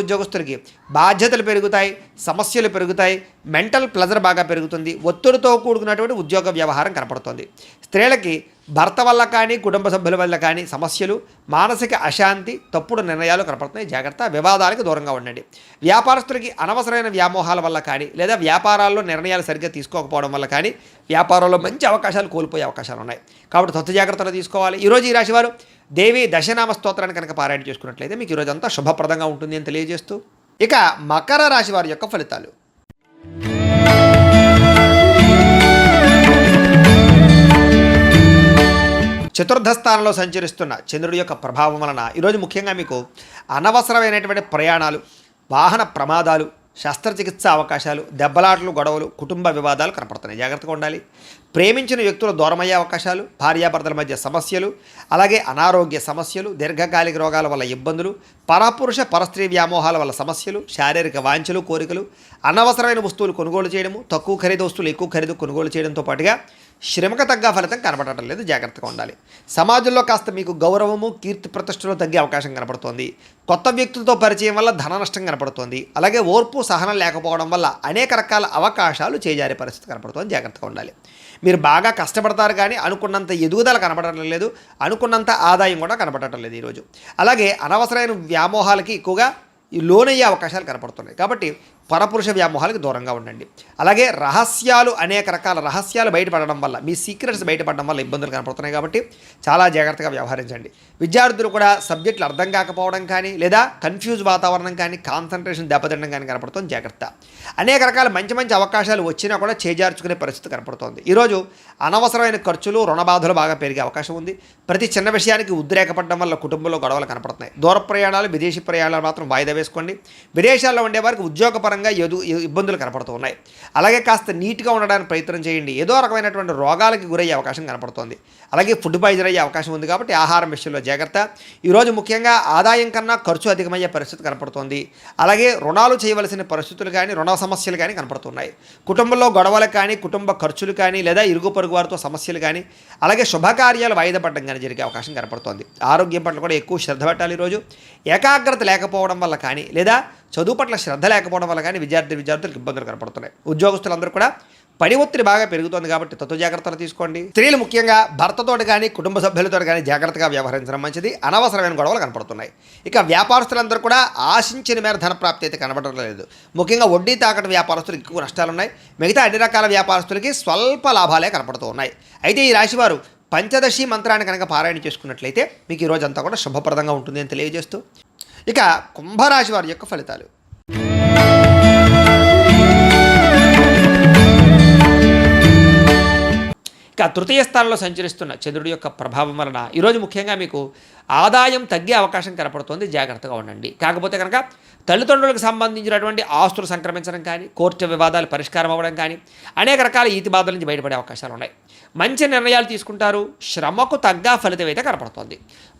ఉద్యోగస్తులకి బాధ్యతలు పెరుగుతాయి, సమస్యలు పెరుగుతాయి, మెంటల్ ప్లెజర్ బాగా పెరుగుతుంది, ఒత్తిడితో కూడుకున్నటువంటి ఉద్యోగ వ్యవహారం కనపడుతుంది. స్త్రీలకి భర్త వల్ల కానీ, కుటుంబ సభ్యుల వల్ల కానీ సమస్యలు, మానసిక అశాంతి, తప్పుడు నిర్ణయాలు కనపడుతున్నాయి. జాగ్రత్త. వివాదాలకు దూరంగా ఉండండి. వ్యాపారస్తులకి అనవసరమైన వ్యామోహాల వల్ల కానీ, లేదా వ్యాపారాల్లో నిర్ణయాలు సరిగ్గా తీసుకోకపోవడం వల్ల కానీ వ్యాపారంలో మంచి అవకాశాలు కోల్పోయే అవకాశాలు ఉన్నాయి. కాబట్టి తొత్తు జాగ్రత్తలు తీసుకోవాలి. ఈరోజు ఈ రాశివారు దేవి దశనామ స్తోత్రాన్ని కనుక పారాయణ చేసుకున్నట్లయితే మీకు ఈరోజు అంతా శుభప్రదంగా ఉంటుంది అని తెలియజేస్తూ, ఇక మకర రాశి వారి యొక్క ఫలితాలు. చతుర్థ స్థానంలో సంచరిస్తున్న చంద్రుడి యొక్క ప్రభావం వలన ఈరోజు ముఖ్యంగా మీకు అనవసరమైనటువంటి ప్రయాణాలు, వాహన ప్రమాదాలు, శస్త్రచికిత్స అవకాశాలు, దెబ్బలాటలు, గొడవలు, కుటుంబ వివాదాలు కనపడుతున్నాయి. జాగ్రత్తగా ఉండాలి. ప్రేమించిన వ్యక్తులు దూరమయ్యే అవకాశాలు, భార్యాభర్తల మధ్య సమస్యలు, అలాగే అనారోగ్య సమస్యలు, దీర్ఘకాలిక రోగాల వల్ల ఇబ్బందులు, పరపురుష పరస్త్రీ వ్యామోహాల వల్ల సమస్యలు, శారీరక వాంఛలు, కోరికలు, అనవసరమైన వస్తువులు కొనుగోలు చేయడము, తక్కువ ఖరీదు వస్తువులు ఎక్కువ ఖరీదు కొనుగోలు చేయడంతో పాటుగా శ్రమకు తగ్గ ఫలితం కనబడటం లేదు. జాగ్రత్తగా ఉండాలి. సమాజంలో కాస్త మీకు గౌరవము, కీర్తి ప్రతిష్టలు తగ్గే అవకాశం కనపడుతోంది. కొత్త వ్యక్తులతో పరిచయం వల్ల ధన నష్టం కనపడుతోంది. అలాగే ఓర్పు, సహనం లేకపోవడం వల్ల అనేక రకాల అవకాశాలు చేజారే పరిస్థితి కనపడుతోంది. జాగ్రత్తగా ఉండాలి. మీరు బాగా కష్టపడతారు కానీ అనుకున్నంత ఎదుగుదల కనపడటం లేదు, అనుకున్నంత ఆదాయం కూడా కనపడటం లేదు ఈరోజు. అలాగే అనవసరమైన వ్యామోహాలకి ఎక్కువగా లోనయ్యే అవకాశాలు కనపడుతున్నాయి. కాబట్టి పరపురుష వ్యామోహాలకు దూరంగా ఉండండి. అలాగే అనేక రకాల రహస్యాలు బయటపడడం వల్ల, మీ సీక్రెట్స్ బయటపడడం వల్ల ఇబ్బందులు కనపడుతున్నాయి. కాబట్టి చాలా జాగ్రత్తగా వ్యవహరించండి. విద్యార్థులు కూడా సబ్జెక్టులు అర్థం కాకపోవడం కానీ, లేదా కన్ఫ్యూజ్ వాతావరణం కానీ, కాన్సన్ట్రేషన్ దెబ్బతినడం కానీ కనపడుతుంది. జాగ్రత్త. అనేక రకాల మంచి మంచి అవకాశాలు వచ్చినా కూడా చేజార్చుకునే పరిస్థితి కనపడుతోంది. ఈరోజు అనవసరమైన ఖర్చులు, రుణబాధలు బాగా పెరిగే అవకాశం ఉంది. ప్రతి చిన్న విషయానికి ఉద్రేకపడడం వల్ల కుటుంబంలో గొడవలు కనపడుతున్నాయి. దూర ప్రయాణాలు, విదేశీ ప్రయాణాలు మాత్రం వాయిదా వేసుకోండి. విదేశాల్లో ఉండే వారికి ఉద్యోగపరంగా ఇబ్బందులు కనపడుతూ ఉన్నాయి. అలాగే కాస్త నీట్గా ఉండడానికి ప్రయత్నం చేయండి. ఏదో రకమైనటువంటి రోగాలకి గురయ్యే అవకాశం కనపడుతోంది. అలాగే ఫుడ్ పాయిజన్ అయ్యే అవకాశం ఉంది. కాబట్టి ఆహారం విషయంలో జాగ్రత్త. ఈరోజు ముఖ్యంగా ఆదాయం కన్నా ఖర్చు అధికమయ్యే పరిస్థితి కనపడుతోంది. అలాగే రుణాలు చేయవలసిన పరిస్థితులు కానీ, రుణ సమస్యలు కానీ కనపడుతున్నాయి. కుటుంబంలో గొడవలు కానీ, కుటుంబ ఖర్చులు కానీ, లేదా ఇరుగు పొరుగు వారితో సమస్యలు కానీ, అలాగే శుభకార్యాలు వాయిదా పడడం కానీ జరిగే అవకాశం కనపడుతోంది. ఆరోగ్యం పట్ల కూడా ఎక్కువ శ్రద్ధ పెట్టాలి. ఈరోజు ఏకాగ్రత లేకపోవడం వల్ల కానీ, లేదా చదువు పట్ల శ్రద్ధ లేకపోవడం వల్ల కానీ విద్యార్థులకు ఇబ్బందులు కనపడుతున్నాయి. ఉద్యోగస్తులందరూ కూడా పని ఒత్తిడి బాగా పెరుగుతోంది. కాబట్టి తత్వ జాగ్రత్తలు తీసుకోండి. స్త్రీలు ముఖ్యంగా భర్తతోటి కానీ, కుటుంబ సభ్యులతో కానీ జాగ్రత్తగా వ్యవహరించడం మంచిది. అనవసరమైన గొడవలు కనపడుతున్నాయి. ఇక వ్యాపారస్తులందరూ కూడా ఆశించిన మేర ధన ప్రాప్తి అయితే కనబడడం లేదు. ముఖ్యంగా వడ్డీ తాకట్టు వ్యాపారస్తులకు ఎక్కువ నష్టాలు ఉన్నాయి. మిగతా అన్ని రకాల వ్యాపారస్తులకి స్వల్ప లాభాలే కనపడుతూ ఉన్నాయి. అయితే ఈ రాశివారు పంచదశి మంత్రాన్ని కనుక పారాయణ చేసుకున్నట్లయితే మీకు ఈ రోజంతా కూడా శుభప్రదంగా ఉంటుంది అని తెలియజేస్తూ, ఇక కుంభరాశి వారి యొక్క ఫలితాలు. ఇక తృతీయ స్థానంలో సంచరిస్తున్న చంద్రుడి యొక్క ప్రభావం వలన ఈరోజు ముఖ్యంగా మీకు ఆదాయం తగ్గే అవకాశం కనపడుతోంది. జాగ్రత్తగా ఉండండి. కాకపోతే కనుక తల్లిదండ్రులకు సంబంధించినటువంటి ఆస్తులు సంక్రమించడం కానీ, కోర్టు వివాదాలు పరిష్కారం అవ్వడం కానీ, అనేక రకాల ఈతి బాధల నుంచి బయటపడే అవకాశాలు ఉన్నాయి. మంచి నిర్ణయాలు తీసుకుంటారు. శ్రమకు తగ్గ ఫలితం అయితే కనపడుతోంది.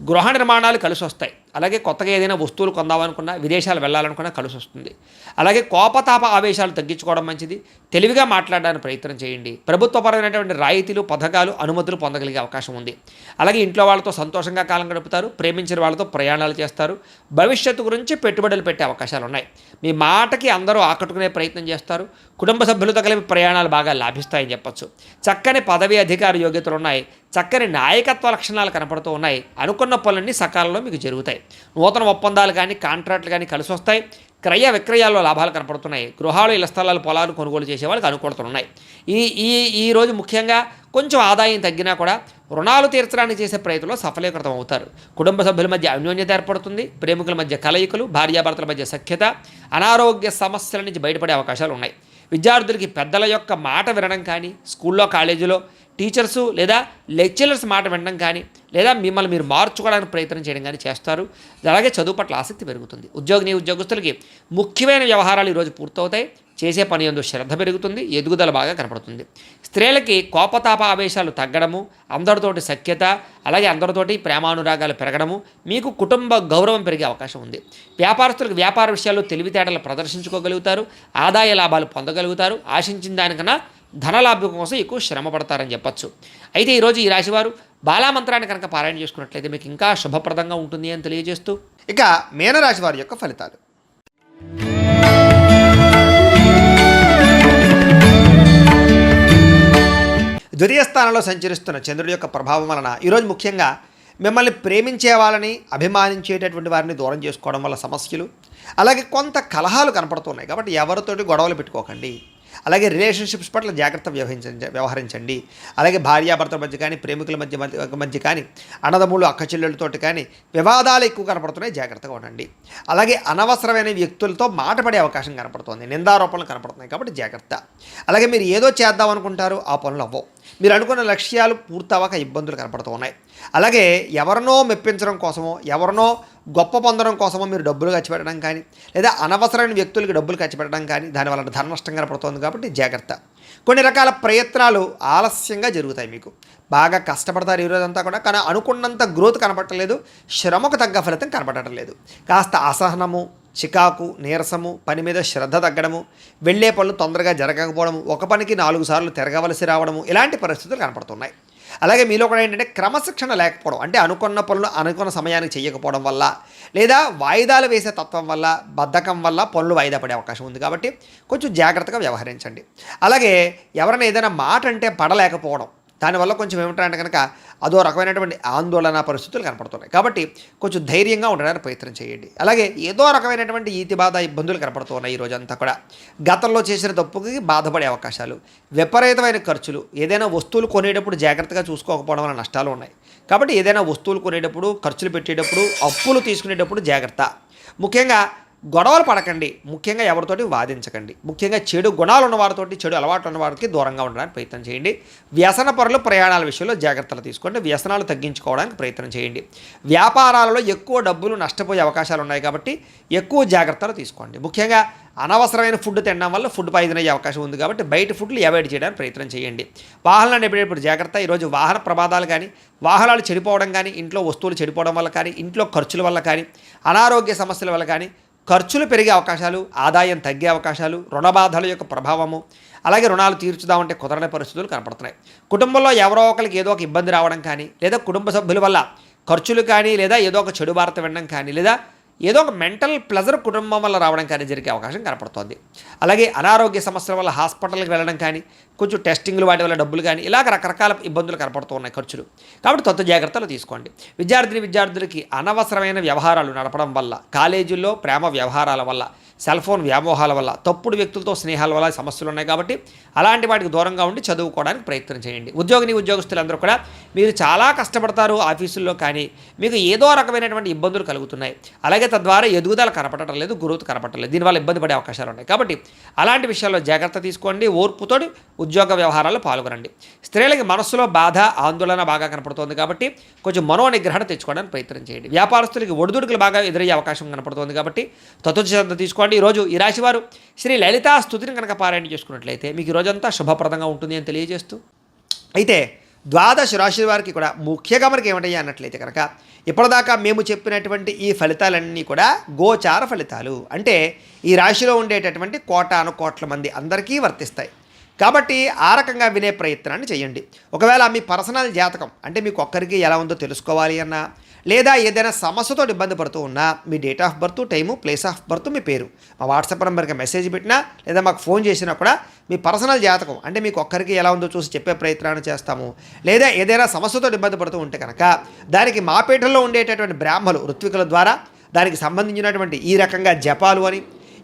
గృహ నిర్మాణాలు కలిసి వస్తాయి. అలాగే కొత్తగా ఏదైనా వస్తువులు కొందామనుకున్నా, విదేశాలు వెళ్ళాలనుకున్నా కలిసి వస్తుంది. అలాగే కోపతాప ఆవేశాలు తగ్గించుకోవడం మంచిది. తెలివిగా మాట్లాడడానికి ప్రయత్నం చేయండి. ప్రభుత్వపరమైనటువంటి రాయితీలు, పథకాలు, అనుమతులు పొందగలిగే అవకాశం ఉంది. అలాగే ఇంట్లో వాళ్ళతో సంతోషంగా కాలం గడుపుతారు. ప్రేమించిన వాళ్ళతో ప్రయాణాలు చేస్తారు. భవిష్యత్తు గురించి పెట్టుబడులు పెట్టే అవకాశాలు ఉన్నాయి. మీ మాటకి అందరూ ఆకట్టుకునే ప్రయత్నం చేస్తారు. కుటుంబ సభ్యులతో కలిపి ప్రయాణాలు బాగా లాభిస్తాయని చెప్పొచ్చు. చక్కని పదవి అధికార యోగ్యతలు ఉన్నాయి. చక్కని నాయకత్వ లక్షణాలు కనపడుతూ ఉన్నాయి. అనుకున్న పనులన్నీ సకాలంలో మీకు జరుగుతాయి. నూతన ఒప్పందాలు కానీ, కాంట్రాక్టులు కానీ కలిసి వస్తాయి. క్రయ విక్రయాల్లో లాభాలు కనపడుతున్నాయి. గృహాలు, ఇళ్ల స్థలాలు, పొలాలు కొనుగోలు చేసే వాళ్ళకి అనుకూలతలున్నాయి. ఈరోజు ముఖ్యంగా కొంచెం ఆదాయం తగ్గినా కూడా రుణాలు తీర్చడానికి చేసే ప్రయత్నంలో సఫలీకృతం అవుతారు. కుటుంబ సభ్యుల మధ్య అన్యోన్యత ఏర్పడుతుంది. ప్రేమికుల మధ్య కలయికలు, భార్యాభర్తల మధ్య సఖ్యత, అనారోగ్య సమస్యల నుంచి బయటపడే అవకాశాలు ఉన్నాయి. విద్యార్థులకి పెద్దల యొక్క మాట వినడం కానీ, స్కూల్లో, కాలేజీలో టీచర్సు లేదా లెక్చరర్స్ మాట వినడం కానీ లేదా మిమ్మల్ని మీరు మార్చుకోవడానికి ప్రయత్నం చేయడం కానీ చేస్తారు. అలాగే చదువు పట్ల ఆసక్తి పెరుగుతుంది. ఉద్యోగస్తులకి ముఖ్యమైన వ్యవహారాలు ఈరోజు పూర్తవుతాయి. చేసే పని యందు శ్రద్ధ పెరుగుతుంది. ఎదుగుదల బాగా కనపడుతుంది. స్త్రీలకి కోపతాప ఆవేశాలు తగ్గడము, అందరితోటి సఖ్యత, అలాగే అందరితోటి ప్రేమానురాగాలు పెరగడము, మీకు కుటుంబ గౌరవం పెరిగే అవకాశం ఉంది. వ్యాపారస్తులకు వ్యాపార విషయాల్లో తెలివితేటలు ప్రదర్శించుకోగలుగుతారు. ఆదాయ లాభాలు పొందగలుగుతారు. ఆశించిన దానికన్నా ధనలాభం కోసం ఎక్కువ శ్రమ పడతారని చెప్పచ్చు. అయితే ఈరోజు ఈ రాశివారు బాలామంత్రాన్ని కనుక పారాయణ చేసుకున్నట్లయితే మీకు ఇంకా శుభప్రదంగా ఉంటుంది అని తెలియజేస్తూ ఇక మీనరాశి వారి యొక్క ఫలితాలు. ద్వితీయ స్థానంలో సంచరిస్తున్న చంద్రుడి యొక్క ప్రభావం వలన ఈరోజు ముఖ్యంగా మిమ్మల్ని ప్రేమించే వాళ్ళని, అభిమానించేటటువంటి వారిని దూరం చేసుకోవడం వల్ల సమస్యలు, అలాగే కొంత కలహాలు కనపడుతున్నాయి. కాబట్టి ఎవరితోటి గొడవలు పెట్టుకోకండి. అలాగే రిలేషన్షిప్స్ పట్ల జాగ్రత్త వ్యవహరించండి. అలాగే భార్యాభర్తల మధ్య కానీ, ప్రేమికుల మధ్య కానీ, అన్నదమ్ములు అక్క చెల్లెళ్ళతోటి కానీ వివాదాలు ఎక్కువ కనపడుతున్నాయి. జాగ్రత్తగా ఉండండి. అలాగే అనవసరమైన వ్యక్తులతో మాట పడే అవకాశం కనపడుతుంది. నిందారోపణలు కనపడుతున్నాయి. కాబట్టి జాగ్రత్త. అలాగే మీరు ఏదో చేద్దాం అనుకుంటారు, ఆ పనులు అవ్వవు. మీరు అనుకున్న లక్ష్యాలు పూర్తవక ఇబ్బందులు కనపడుతూ ఉన్నాయి. అలాగే ఎవరినో మెప్పించడం కోసమో, ఎవరినో గొప్ప పొందడం కోసమో మీరు డబ్బులు ఖర్చు పెట్టడం కానీ, లేదా అనవసరమైన వ్యక్తులకి డబ్బులు ఖర్చు పెట్టడం కానీ, దానివల్ల ధన నష్టం కనపడుతుంది. కాబట్టి జాగ్రత్త. కొన్ని రకాల ప్రయత్నాలు ఆలస్యంగా జరుగుతాయి. మీకు బాగా కష్టపడతారు ఈరోజంతా కూడా, కానీ అనుకున్నంత గ్రోత్ కనపడలేదు. శ్రమకు తగ్గ ఫలితం కనపడటం లేదు. కాస్త అసహనము, చికాకు, నీరసము, పని మీద శ్రద్ధ తగ్గడము, వెళ్ళే పనులు తొందరగా జరగకపోవడము, ఒక పనికి 4 సార్లు తిరగవలసి రావడము, ఇలాంటి పరిస్థితులు కనపడుతున్నాయి. అలాగే మీలో కూడా ఏంటంటే క్రమశిక్షణ లేకపోవడం, అంటే అనుకున్న పనులు అనుకున్న సమయానికి చేయకపోవడం వల్ల, లేదా వాయిదాలు వేసే తత్వం వల్ల, బద్ధకం వల్ల పనులు వాయిదా పడే అవకాశం ఉంది. కాబట్టి కొంచెం జాగ్రత్తగా వ్యవహరించండి. అలాగే ఎవరైనా ఏదైనా మాట అంటే పడలేకపోవడం, దానివల్ల కొంచెం ఏమిటంటే కనుక అదో రకమైనటువంటి ఆందోళన పరిస్థితులు కనపడుతున్నాయి. కాబట్టి కొంచెం ధైర్యంగా ఉండడానికి ప్రయత్నం చేయండి. అలాగే ఏదో రకమైనటువంటి ఈతి బాధ ఇబ్బందులు కనపడుతున్నాయి. ఈ రోజంతా కూడా గతంలో చేసిన తప్పుకి బాధపడే అవకాశాలు, విపరీతమైన ఖర్చులు, ఏదైనా వస్తువులు కొనేటప్పుడు జాగ్రత్తగా చూసుకోకపోవడం వల్ల నష్టాలు ఉన్నాయి. కాబట్టి ఏదైనా వస్తువులు కొనేటప్పుడు, ఖర్చులు పెట్టేటప్పుడు, అప్పులు తీసుకునేటప్పుడు జాగ్రత్త. ముఖ్యంగా గొడవలు పడకండి. ముఖ్యంగా ఎవరితోటి వాదించకండి. ముఖ్యంగా చెడు గుణాలు ఉన్నవారితోటి, చెడు అలవాట్లు ఉన్నవారికి దూరంగా ఉండడానికి ప్రయత్నం చేయండి. వ్యసన పరులు ప్రయాణాల విషయంలో జాగ్రత్తలు తీసుకోండి. వ్యసనాలు తగ్గించుకోవడానికి ప్రయత్నం చేయండి. వ్యాపారాలలో ఎక్కువ డబ్బులు నష్టపోయే అవకాశాలు ఉన్నాయి. కాబట్టి ఎక్కువ జాగ్రత్తలు తీసుకోండి. ముఖ్యంగా అనవసరమైన ఫుడ్ తినడం వల్ల ఫుడ్ పాయిజన్ అయ్యే అవకాశం ఉంది. కాబట్టి బయట ఫుడ్లు అవాయిడ్ చేయడానికి ప్రయత్నం చేయండి. వాహనాలు నడిపేటప్పుడు జాగ్రత్త. ఈరోజు వాహన ప్రమాదాలు కానీ, వాహనాలు చెడిపోవడం కానీ, ఇంట్లో వస్తువులు చెడిపోవడం వల్ల కానీ, ఇంట్లో ఖర్చుల వల్ల కానీ, అనారోగ్య సమస్యల వల్ల కానీ ఖర్చులు పెరిగే అవకాశాలు, ఆదాయం తగ్గే అవకాశాలు, రుణబాధల యొక్క ప్రభావము, అలాగే రుణాలు తీర్చుదామంటే కుదరని పరిస్థితులు కనపడుతున్నాయి. కుటుంబంలో ఎవరో ఒకరికి ఏదో ఒక ఇబ్బంది రావడం కానీ, లేదా కుటుంబ సభ్యుల వల్ల ఖర్చులు కానీ, లేదా ఏదో ఒక చెడు వార్త వినడం కానీ, లేదా ఏదో ఒక మెంటల్ ప్లెజర్ కుటుంబం వల్ల రావడం కానీ జరిగే అవకాశం కనపడుతోంది. అలాగే అనారోగ్య సమస్యల వల్ల హాస్పిటల్కి వెళ్ళడం కానీ, కొంచెం టెస్టింగ్లు వాటి వల్ల డబ్బులు కానీ, ఇలాగ రకరకాల ఇబ్బందులు కనపడుతూ ఉన్నాయి, ఖర్చులు. కాబట్టి కొత్త జాగ్రత్తలు తీసుకోండి. విద్యార్థులకి అనవసరమైన వ్యవహారాలు నడపడం వల్ల, కాలేజీల్లో ప్రేమ వ్యవహారాల వల్ల, సెల్ ఫోన్ వ్యామోహాల వల్ల, తప్పుడు వ్యక్తులతో స్నేహాల వల్ల సమస్యలు ఉన్నాయి. కాబట్టి అలాంటి వాటికి దూరంగా ఉండి చదువుకోవడానికి ప్రయత్నం చేయండి. ఉద్యోగస్తులందరూ కూడా మీరు చాలా కష్టపడతారు ఆఫీసుల్లో, కానీ మీకు ఏదో రకమైనటువంటి ఇబ్బందులు కలుగుతున్నాయి. అలాగే తద్వారా ఎదుగుదల కనపడటం లేదు, గ్రోత్ కనపడటం లేదు. దీనివల్ల ఇబ్బంది పడే అవకాశాలు ఉన్నాయి. కాబట్టి అలాంటి విషయాల్లో జాగ్రత్త తీసుకోండి. ఓర్పుతోటి ఉద్యోగ వ్యవహారాల్లో పాల్గొనండి. స్త్రీలకి మనస్సులో బాధ, ఆందోళన బాగా కనపడుతోంది. కాబట్టి కొంచెం మనోనిగ్రహణ తెచ్చుకోవడానికి ప్రయత్నం చేయండి. వ్యాపారస్తులకి ఒడిదుడుకులు బాగా ఎదురయ్యే అవకాశం కనపడుతోంది. కాబట్టి తత్వశ్రద్ధ తీసుకోండి. ఈరోజు ఈ రాశివారు శ్రీ లలితా స్తుతిని కనుక పారాయణ చేసుకున్నట్లయితే మీకు రోజంతా శుభప్రదంగా ఉంటుంది అని తెలియజేస్తూ, అయితే ద్వాదశ రాశి వారికి కూడా ముఖ్యంగా మనకి ఏమిటయ్యా అన్నట్లయితే కనుక ఇప్పటిదాకా మేము చెప్పినటువంటి ఈ ఫలితాలన్నీ కూడా గోచార ఫలితాలు, అంటే ఈ రాశిలో ఉండేటటువంటి కోటాను కోట్ల మంది అందరికీ వర్తిస్తాయి. కాబట్టి ఆ రకంగా వినే ప్రయత్నాన్ని చేయండి. ఒకవేళ మీ పర్సనల్ జాతకం అంటే మీకు ఒక్కరికి ఎలా ఉందో తెలుసుకోవాలి అన్నా, లేదా ఏదైనా సమస్యతో ఇబ్బంది పడుతూ ఉన్నా, మీ date of birth, time, place of birth, మీ పేరు మా వాట్సాప్ నెంబర్కి మెసేజ్ పెట్టినా, లేదా మాకు ఫోన్ చేసినా కూడా మీ పర్సనల్ జాతకం అంటే మీకు ఒక్కరికి ఎలా ఉందో చూసి చెప్పే ప్రయత్నాన్ని చేస్తాము. లేదా ఏదైనా సమస్యతో ఇబ్బంది పడుతూ ఉంటే కనుక దానికి మా పీఠంలో ఉండేటటువంటి బ్రాహ్మలు, ఋత్వికుల ద్వారా దానికి సంబంధించినటువంటి ఈ రకంగా జపాలు అని,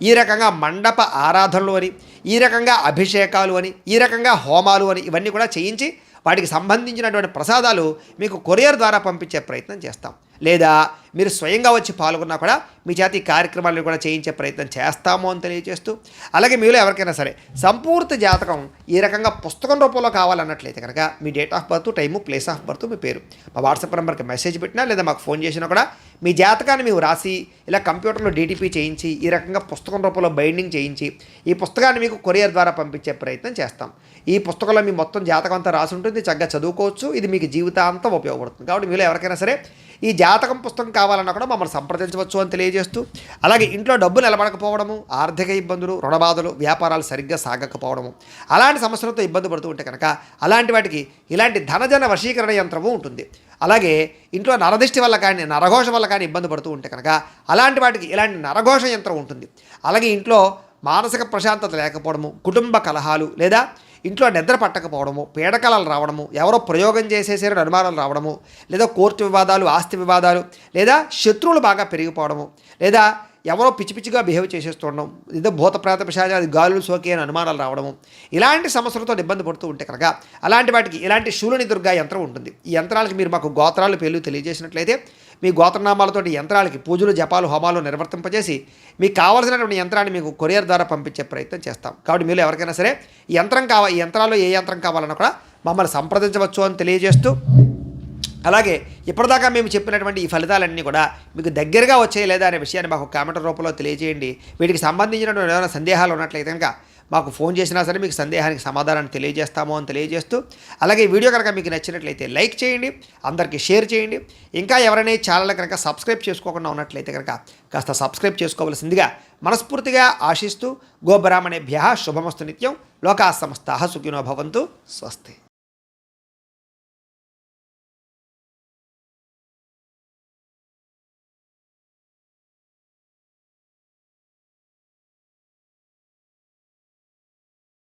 ఈ రకంగా మండప ఆరాధనలు అని, ఈ రకంగా అభిషేకాలు అని, ఈ రకంగా హోమాలు అని, ఇవన్నీ కూడా చేయించి వాటికి సంబంధించినటువంటి ప్రసాదాలు మీకు కొరియర్ ద్వారా పంపించే ప్రయత్నం చేస్తాం. లేదా మీరు స్వయంగా వచ్చి పాల్గొన్నా కూడా మీ చేత ఈ కార్యక్రమాలను కూడా చేయించే ప్రయత్నం చేస్తాము అని తెలియజేస్తూ, అలాగే మీలో ఎవరికైనా సరే సంపూర్తి జాతకం ఈ రకంగా పుస్తకం రూపంలో కావాలన్నట్లయితే కనుక మీ date of birth, time, place of birth, మీ పేరు మా వాట్సాప్ నెంబర్కి మెసేజ్ పెట్టినా లేదా మాకు ఫోన్ చేసినా కూడా మీ జాతకాన్ని మేము రాసి ఇలా కంప్యూటర్లో డీటీపీ చేయించి ఈ రకంగా పుస్తకం రూపంలో బైండింగ్ చేయించి ఈ పుస్తకాన్ని మీకు కొరియర్ ద్వారా పంపించే ప్రయత్నం చేస్తాం. ఈ పుస్తకంలో మీ మొత్తం జాతకం అంతా రాసి ఉంటుంది, చక్కగా చదువుకోవచ్చు. ఇది మీకు జీవితాంతం ఉపయోగపడుతుంది. కాబట్టి మీలో ఎవరికైనా సరే ఈ జాతకం పుస్తకం కావాలన్నా కూడా మమ్మల్ని సంప్రదించవచ్చు అని తెలియజేస్తూ, అలాగే ఇంట్లో డబ్బు నిలబడకపోవడము, ఆర్థిక ఇబ్బందులు, రుణబాధలు, వ్యాపారాలు సరిగ్గా సాగకపోవడము, అలాంటి సమస్యలతో ఇబ్బంది పడుతూ ఉంటే కనుక అలాంటి వాటికి ఇలాంటి ధనజన వశీకరణ యంత్రము ఉంటుంది. అలాగే ఇంట్లో నరదిష్టి వల్ల కానీ నరఘోష వల్ల కానీ ఇబ్బంది పడుతూ ఉంటే కనుక అలాంటి వాటికి ఇలాంటి నరఘోష యంత్రం ఉంటుంది. అలాగే ఇంట్లో మానసిక ప్రశాంతత లేకపోవడము, కుటుంబ కలహాలు లేదా ఇంట్లో నిద్ర పట్టకపోవడము, పీడకలలు రావడము, ఎవరో ప్రయోగం చేసేసారని అనుమానాలు రావడము, లేదా కోర్టు వివాదాలు, ఆస్తి వివాదాలు, లేదా శత్రువులు బాగా పెరిగిపోవడము, లేదా ఎవరో పిచ్చి పిచ్చిగా బిహేవ్ చేసేస్తుండడం, ఏదో భూత ప్రేత పిశాచాది గాలులు సోకి అని అనుమానాలు రావడము, ఇలాంటి సమస్యలతో ఇబ్బంది పడుతూ ఉంటే కనుక అలాంటి వాటికి ఇలాంటి శూలిని దుర్గా యంత్రం ఉంటుంది. ఈ యంత్రాలకి మీరు మాకు గోత్రాలు పేర్లు తెలియజేసినట్లయితే మీ గోత్రనామాలతోటి యంత్రాలకి పూజలు, జపాలు, హోమాలు నిర్వర్తింపజేసి మీకు కావాల్సినటువంటి యంత్రాన్ని మీకు కొరియర్ ద్వారా పంపించే ప్రయత్నం చేస్తాం. కాబట్టి మీరు ఎవరికైనా సరే ఈ యంత్రాల్లో ఏ యంత్రం కావాలన్నా కూడా మమ్మల్ని సంప్రదించవచ్చు అని తెలియజేస్తూ, అలాగే ఇప్పటిదాకా మేము చెప్పినటువంటి ఈ ఫలితాలన్నీ కూడా మీకు దగ్గరగా వచ్చాయి లేదా అనే విషయాన్ని మాకు కామెంట్ రూపంలో తెలియజేయండి. వీటికి సంబంధించినటువంటి ఏమైనా సందేహాలు ఉన్నట్లయితే కనుక మాకు ఫోన్ చేసినా సరే మీకు సందేహానికి సమాధానాన్ని తెలియజేస్తాము అని తెలియజేస్తూ, అలాగే ఈ వీడియో కనుక మీకు నచ్చినట్లయితే లైక్ చేయండి, అందరికీ షేర్ చేయండి. ఇంకా ఎవరైనా ఛానల్ కనుక సబ్స్క్రైబ్ చేసుకోకుండా ఉన్నట్లయితే కనుక కాస్త సబ్స్క్రైబ్ చేసుకోవాల్సిందిగా మనస్ఫూర్తిగా ఆశిస్తూ, గోబ్రాహ్మణేభ్యః శుభమస్తు నిత్యం. లోకాః సమస్తాః సుఖినో భవంతు. స్వస్తి.